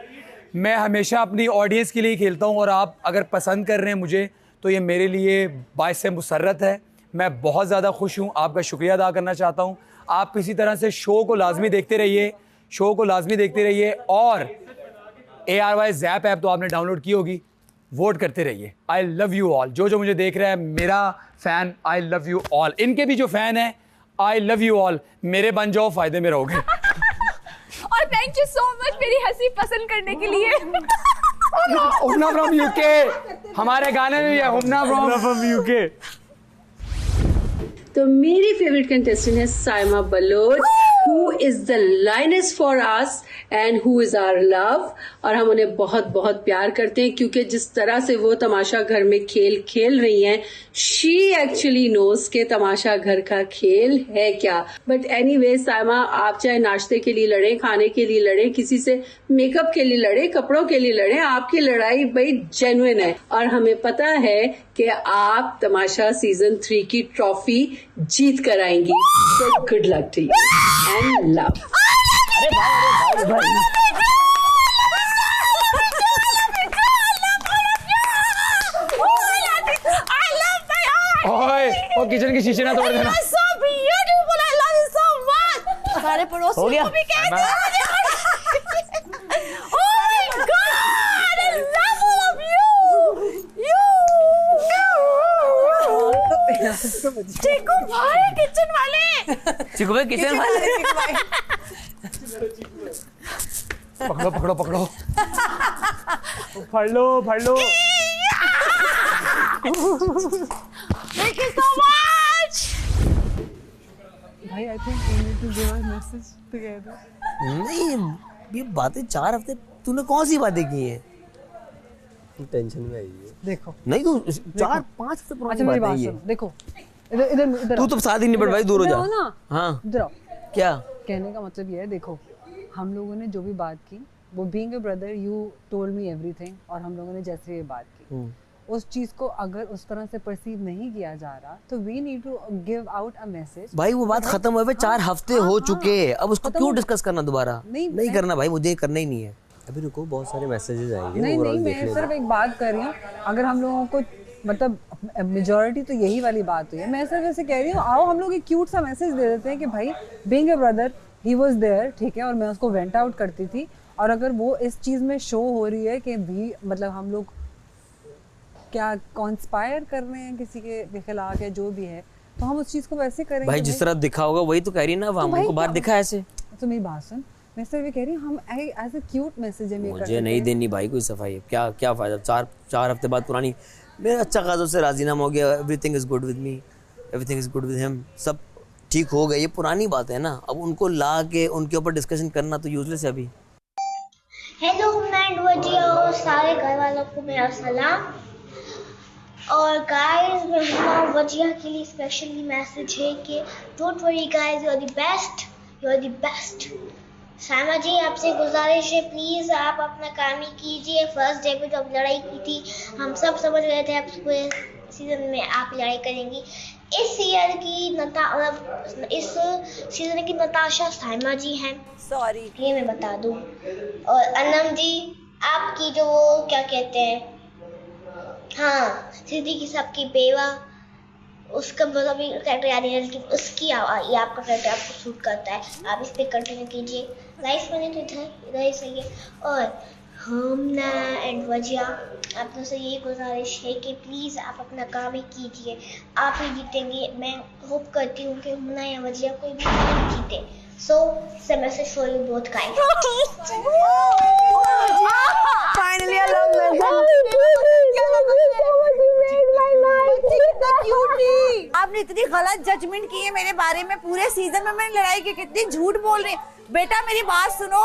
मैं हमेशा अपनी ऑडियंस के लिए ही खेलता हूँ। और आप अगर पसंद कर रहे हैं मुझे तो ये मेरे लिए बाइस मुसर्रत है। मैं बहुत ज़्यादा खुश हूँ, आपका शुक्रिया अदा करना चाहता हूँ। आप किसी तरह से शो को लाजमी देखते रहिए, और ARY ज़ैप ऐप तो आपने डाउनलोड की होगी, वोट करते रहिए। I love you all. जो मुझे देख रहा है मेरा fan, I love you all. इनके भी जो फ़ैन है, आई लव यू ऑल। मेरे बन जाओ, फ़ायदे में रहोगे। और थैंक यू सो मच मेरी हंसी पसंद करने के लिए। हुमना फ्रॉम यूके, हमारे गाने में भी है हुमना फ्रॉम यूके। तो मेरी फेवरेट कंटेस्टेंट है Saima Baloch, who is the lioness for us and who is our love. और हम उन्हें बहुत बहुत प्यार करते हैं, क्योंकि जिस तरह से वो तमाशा घर में खेल रही हैं, शी एक्चुअली नोज के तमाशा घर का खेल है क्या। बट एनीवे साइमा, आप चाहे नाश्ते के लिए लड़े, खाने के लिए लड़े, किसी से मेकअप के लिए लड़े, कपड़ों के लिए लड़े, आपकी लड़ाई भाई जेन्युइन है। और हमें पता है कि आप तमाशा सीजन 3 की ट्रॉफी जीत कर आएंगी। So good luck to you and love. अरे भाई ओए, वो किचन की शीशे ना तोड़ देना। So beautiful, I love you so much. सारे पड़ोसियों को भी कह दो। Oh my God, I love all of you. Chikoo भाई किचन वाले। चिकू भाई किचन वाले। पकड़ो। फड़ लो। Thank you so much. भाई I think we need to give our message together. नहीं, ये बातें 4 हफ्ते तूने कौन सी बातें की हैं? टेंशन में आई है। देखो नहीं, तू 4-5 हफ्ते पुरानी मेरी बात बात है ये। सुन, देखो इधर तू तो साथ ही निपट भाई, दूर हो जा। ना हाँ इधर आओ। क्या कहने का मतलब ये है, देखो हम लोगों ने जो भी बात की, वो being a brother you told me everything, और हम लोगों ने जैसे ये बात की, उस चीज को अगर उस तरह से परसीव नहीं किया जा रहा, तो we need to give out a message. भाई वो बात खत्म हुए 4 हफ्ते हो चुके हैं, अब उसको क्यों डिस्कस करना दोबारा? नहीं करना भाई, मुझे करना ही नहीं है। अभी रुको, बहुत सारे मैसेजेस आएंगे। नहीं मैं सिर्फ एक बात कर रही हूँ, अगर हम लोगों को मतलब मेजॉरिटी तो यही वाली बात हुई है, मैं सिर्फ ऐसे कह रही हूँ, आओ हम लोग एक क्यूट सा मैसेज दे देते हैं कि भाई being a brother he was there, ठीक है, और मैं उसको वेंट आउट करती थी, और अगर वो इस चीज़ में शो हो रही है कि भी मतलब हम लोग क्या कॉन्स्पायर कर रहे हैं किसी के खिलाफ या जो भी है, तो हम उस चीज को वैसे करेंगे। भाई जिस तरह दिखा होगा वही तो कह रही है ना, हम उनको बाहर दिखा ऐसे। तो मेरी बात सुन, मैं सिर्फ ये कह रही हूँ हम एज अ क्यूट मैसेज है। मुझे नहीं देनी भाई कोई सफाई, क्या फायदा। चार हफ्ते बाद पुरानी, मेरा अच्छा खासा उससे राजीनामा हो गया। Everything is good with me, everything is good with him, सब ठीक हो गया। ये पुरानी बात है ना, अब उनको ला के उनके ऊपर डिस्कशन करना तो यूजलेस है अभी। हेलो एंड वजिया और सारे घर वालों को मेरा सलाम। और गाइस मैं वजिया के लिए स्पेशली मैसेज है कि don't worry guys, you are the best, you are the best. Saima ji आपसे गुजारिश है प्लीज़ आप अपना काम ही कीजिए। फर्स्ट डे पे जब लड़ाई की थी हम सब समझ गए थे आप पूरे सीज़न में आप लड़ाई करेंगी। इस सीजन की नताशा साइमा जी हैं, सॉरी ये मैं बता दूं। और अनम जी आपकी जो क्या कहते हैं, हाँ सिद्दीकी सबकी बेवा, उसका मतलब कैरेक्टर याद है कि उसकी ये आपका कैरेक्टर आपको सूट करता है, आप इस पे कंटिन्यू कीजिए। लाइफ मैंने तो इधर ही सही है। और हमना एंड वजिया आप तो से ये गुजारिश है कि प्लीज़ आप अपना काम ही कीजिए, आप ही जीतेंगे। मैं होप करती हूँ कि हमना या वजिया कोई भी नहीं जीते। So it's a message for you both guys. Finally I love आपने इतनी गलत जजमेंट की है मेरे बारे में। पूरे सीजन में मैंने लड़ाई की, कितनी झूठ बोल रही है। बेटा मेरी बात सुनो,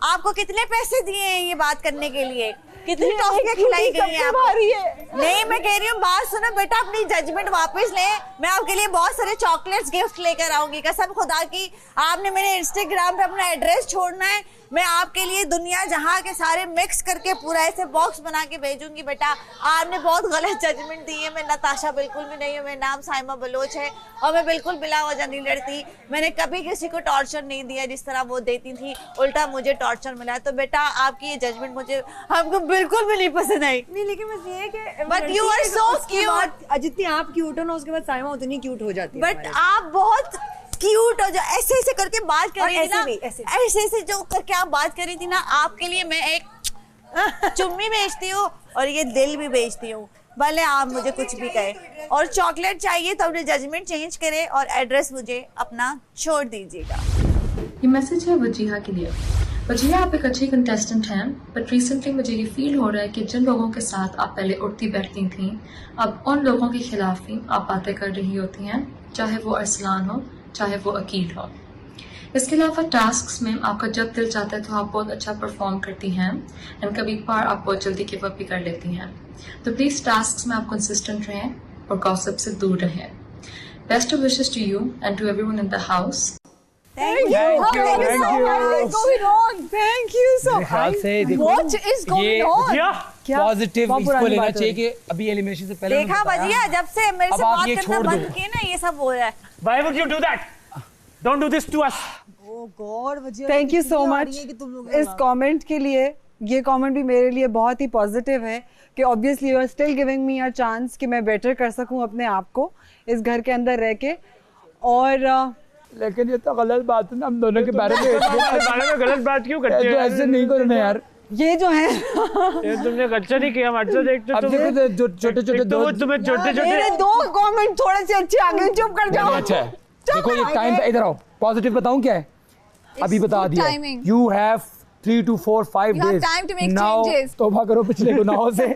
आपको कितने पैसे दिए हैं ये बात करने के लिए? कितनी टॉफियां खिलाई गई हैं आपको? नहीं मैं कह रही हूँ बात सुनो बेटा, अपनी जजमेंट वापस ले। मैं आपके लिए बहुत सारे चॉकलेट्स गिफ्ट लेकर आऊंगी, कसम खुदा की। आपने मेरे इंस्टाग्राम पे अपना एड्रेस छोड़ना है, मैं आपके लिए दुनिया जहाँ के सारे मिक्स करके पूरा ऐसे बॉक्स बना के भेजूंगी। बेटा आपने बहुत गलत जजमेंट दी है। मैं नताशा बिल्कुल भी नहीं हूँ, मेरा नाम साइमा बलोच है और मैं बिल्कुल बिला वजह नहीं लड़ती। मैंने कभी किसी को टॉर्चर नहीं दिया जिस तरह वो देती थी, उल्टा मुझे टॉर्चर मिला। तो बेटा आपकी ये जजमेंट मुझे हमको बिल्कुल भी नहीं पसंद आई। नहीं लेकिन बस ये है कि but you are so cute. जितनी आप क्यूट हो ना उसके बाद साइमा उतनी क्यूट हो जाती है। बट आप बहुत क्यूट हो, जो ऐसे ऐसे करके बात कर रही थी ना, ऐसे ऐसे जो करके आप बात कर रही थी ना, आपके लिए मैं एक चुम्मी बेचती हूँ और ये दिल भी बेचती हूँ, भले आप मुझे कुछ भी कहे। और चॉकलेट चाहिए तो अपने जजमेंट चेंज करें और एड्रेस मुझे अपना छोड़ दीजिएगा। ये मैसेज है वजीहा के लिए। वजीहा आप एक अच्छी कंटेस्टेंट हैं, बट रिसेंटली मुझे ये फील हो रहा है कि जिन लोगों के साथ आप पहले उठती बैठती थी, अब उन लोगों के खिलाफ ही आप बातें कर रही होती हैं, चाहे वो अरसलान हो चाहे वो अकील हो। इसके अलावा टास्क्स में आपका जब दिल चाहता है तो आप बहुत अच्छा परफॉर्म करती हैं एंड कभी कभार आप बहुत जल्दी गिव अप भी कर लेती हैं। तो प्लीज टास्क्स में आप कंसिस्टेंट रहें और गॉसिप से दूर रहें। Best of wishes to you and to everyone in the house. Thank you. What is going on? Thank you so much. What is going on? Positive इसको लेना चाहिए कि अभी एलिमिनेशन से पहले देखा भजिया, जब से मेरे से बात करना बंद किए ना ये सब हो रहा है। Why would you do that? Don't do this to us. Oh God, bhajia. Thank you so much इस कमेंट के लिए। ये कमेंट भी मेरे लिए बहुत ही पॉजिटिव है कि obviously you are still giving me a chance कि मैं बेटर कर सकूं अपने आप को इस घर के अंदर रह के। और लेकिन ये तो गलत बात है ना, हम दोनों के बारे में गलत बात क्यों करते हो? ऐसे नहीं करना यार। ये जो है ये तुमने अच्छा नहीं किया। अच्छा देखते अब देखो छोटे-छोटे तुम्हें छोटे-छोटे मेरे दो कमेंट थोड़े से अच्छे आ गए, चुप कर जाओ। अच्छा देखो ये टाइम पे इधर आओ, पॉजिटिव बताऊं क्या है? अभी बता दिया। You have 3 to 4 5 days now तौबा करो पिछले गुनाहों से।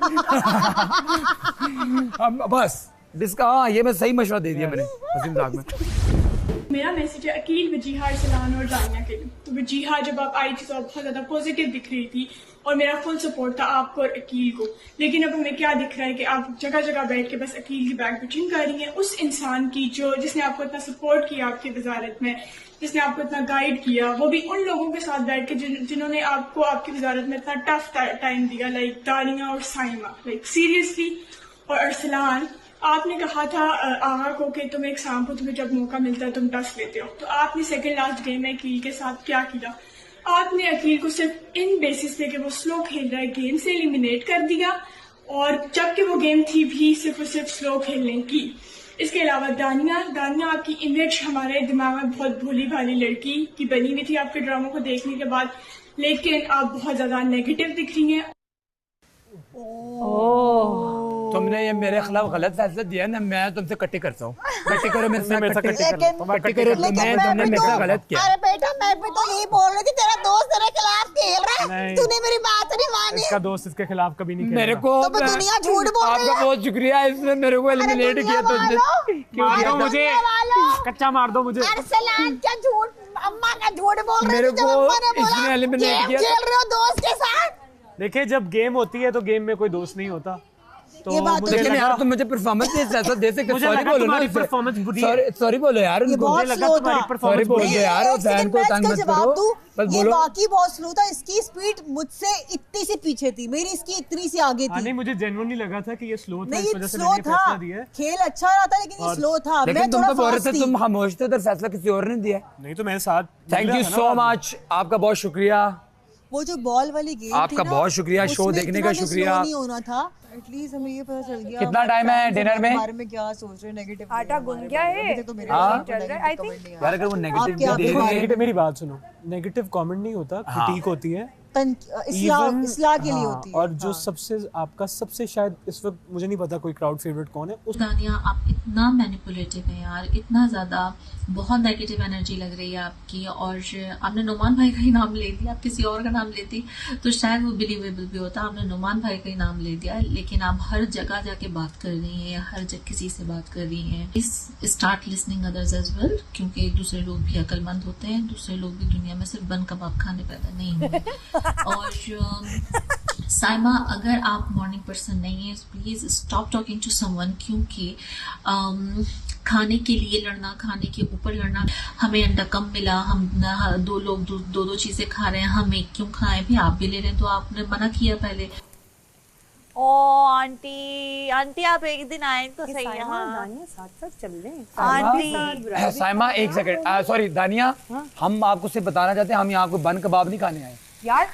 हम बस डिस्का ये मैं सही मशवरा दे दिया मैंने वसीम साहब में। मेरा मैसेज है अकील, वजीहा, अरसलान और दानिया के लिए। तो वजीहा जब आप आई थी तो आप बहुत ज़्यादा पॉजिटिव दिख रही थी और मेरा फुल सपोर्ट था आपको और अकील को। लेकिन अब हमें क्या दिख रहा है कि आप जगह जगह बैठ के बस अकील की बैक बिचिंग कर रही हैं। उस इंसान की जिसने आपको इतना सपोर्ट किया आपकी वजारत में, जिसने आपको इतना गाइड किया, वो भी उन लोगों के साथ बैठ के जिन्होंने आपको आपकी वजारत में इतना टफ टाइम दिया, लाइक दानिया और साइमा, लाइक सीरियसली। और अरसलान, आपने कहा था आगा को कि तुम एक सांप को, तुम्हें जब मौका मिलता है तुम डस लेते हो। तो आपने सेकंड लास्ट गेम में अकील के साथ क्या किया? आपने अकील को सिर्फ इन बेसिस पे कि वो स्लो खेल रहा है गेम से एलिमिनेट कर दिया, और जबकि वो गेम थी भी सिर्फ और सिर्फ स्लो खेलने की। इसके अलावा दानिया आपकी इमेज हमारे दिमाग में बहुत भोली भाली लड़की की बनी हुई थी आपके ड्रामों को देखने के बाद, लेकिन आप बहुत ज्यादा नेगेटिव दिख रही हैं। तुमने ये मेरे खिलाफ गलत फैसला दिया ना, मैं तुमसे कट्टी करता हूँ। कट्टी करो मेरे साथ, कट्टी करो, तुमने मेरे साथ गलत किया। अरे बेटा मैं भी तो यही बोल रही थी, तेरा दोस्त तेरे खिलाफ खेल रहा है, तूने मेरी बात नहीं मानी। इसका दोस्त इसके खिलाफ कभी नहीं खेलेगा। मेरे को तो दुनिया झूठ बोल रही है। आपका बहुत शुक्रिया, इसने मेरे को एलिमिनेट किया। मार दो मुझे, कच्चा मार दो मुझे। अरसलान क्या झूठ, अम्मा का झूठ बोल रही मेरे थी, जब को अम्मा ने बोला इसने एलिमिनेट किया। खेल रहे हो दोस्त के साथ। देखिए जब गेम होती है तो गेम में कोई दोस्त नहीं होता। तो लेकिन यार तुम मुझे परफॉर्मेंस ऐसा दे सकते, सॉरी बोलो ना, परफॉर्मेंस बुरी है, सॉरी बोलो यार उनको, मुझे लगा तुम्हारी परफॉर्मेंस बोल दो यार, फैन को तंग मत करो, बस ये बोलो। बाकी बहुत स्लो था, इसकी स्पीड मुझसे इतनी सी पीछे थी, मेरी इसकी इतनी सी आगे थी। नहीं मुझे जेन्युइनली लगा था कि ये स्लो था, नहीं इस वजह से स्लो मैंने था, फैसला दिया। खेल अच्छा रहा था लेकिन ये स्लो था। लेकिन तुम तो बोल रहे थे तुम खामोश थे, उधर फैसला किसी और ने दिया। नहीं तो मेरे साथ। थैंक यू सो मच, आपका बहुत शुक्रिया। वो जो बॉल वाली गेम आपका बहुत शुक्रिया, शो देखने का शुक्रिया। नहीं होना था, एटलीस्ट हमें ये पता चल गया कितना टाइम है डिनर में? बारे में क्या सोच रहे, नेगेटिव आटा गुन गया है तो मेरे हाँ? चल रहा है। आई थिंक यार अगर वो नेगेटिव, मेरी बात सुनो, नेगेटिव कमेंट नहीं होता, क्रिटिक होती है, इस्लाह के लिए होती है। और जो सबसे आपका सबसे शायद इस वक्त मुझे नहीं पता कोई क्राउड फेवरेट कौन है उस। दानिया आप इतना मैनिपुलेटिव है यार, इतना ज्यादा, बहुत नेगेटिव एनर्जी लग रही है आपकी। और आपने नुमान भाई का ही नाम ले दिया, आप किसी और का नाम लेती तो शायद वो बिलीवेबल भी होता। आपने नुमान भाई का ही नाम ले दिया, लेकिन आप हर जगह जाके बात कर रही हैं, हर जगह किसी से बात कर रही हैं। इस start listening others as well, क्योंकि दूसरे लोग भी अक्लमंद होते हैं, दूसरे लोग भी दुनिया में सिर्फ बन कबाब खाने पैदा नहीं हुए। और साइमा अगर आप मॉर्निंग पर्सन नहीं है, please stop talking to someone, क्योंकि खाने के लिए लड़ना, खाने के ऊपर लड़ना, हमें अंडा कम मिला, हम दो लोग दो चीजें खा रहे हैं, हम एक क्यों खाएं, भी आप भी ले रहे हैं, तो आपने मना किया पहले। ओ आंटी, आंटी आप एक दिन आए तो सही यहाँ, साथ साथ चल रहे हैं। आंटी साइमा एक सेकंड, सॉरी दानिया, हम आपको सिर्फ बताना चाहते हैं, हम यहाँ कोई बन कबाब नहीं खाने आए यार।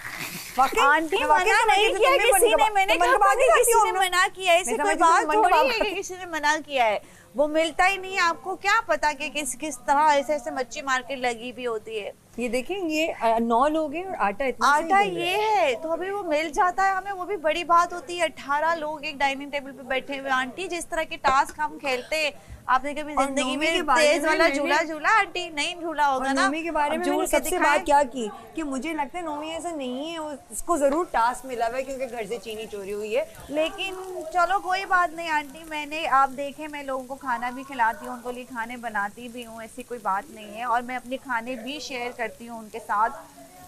आंटी मना नहीं किया किसी ने, मैंने कहा किसी ने मना किया, इससे कोई बात थोड़ी है कि किसी ने मना किया है। वो मिलता ही नहीं है, आपको क्या पता कि किस तरह ऐसे मच्छी मार्केट लगी भी होती है। ये देखें, ये 9 लोग हैं और आटा इतना आटा ये है, तो अभी वो मिल जाता है हमें, वो भी बड़ी बात होती है। 18 लोग एक डाइनिंग टेबल पे बैठे हुए। आंटी जिस तरह के टास्क हम खेलते हैं, आपने कभी जिंदगी में तेज वाला झूला झूला आंटी नहीं झूला होगा ना? नोमी के बारे में मैंने सबसे बात क्या की कि मुझे लगता है नोमी ऐसा नहीं है, उसको जरूर टास्क मिला हुआ है क्योंकि घर से चीनी चोरी हुई है। लेकिन चलो कोई बात नहीं आंटी, मैंने आप देखे मैं लोगों को खाना भी खिलाती हूँ, उनको लिए खाने बनाती भी हूँ, ऐसी कोई बात नहीं है। और मैं अपने खाने भी शेयर करती हूँ उनके साथ,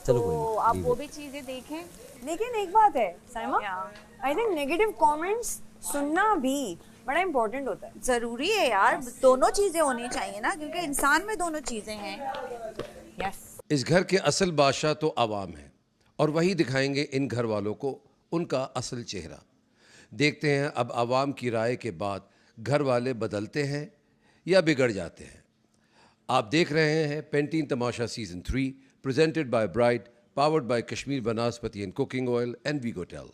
तो आप वो भी चीजें देखें। लेकिन एक बात है Saima, I think negative comments सुनना भी बड़ा इम्पोर्टेंट होता है, जरूरी है यार, दोनों चीजें होनी चाहिए ना, क्योंकि इंसान में दोनों चीजें हैं। यस। इस घर के असल बादशाह तो आवाम है, और वही दिखाएंगे इन घर वालों को उनका असल चेहरा। देखते हैं अब आवाम की राय के बाद घर वाले बदलते हैं या बिगड़ जाते हैं। आप देख रहे हैं Pantene Tamasha season 3, presented by bright, powered by Kashmir Banaspati and cooking oil and वीगोटेल।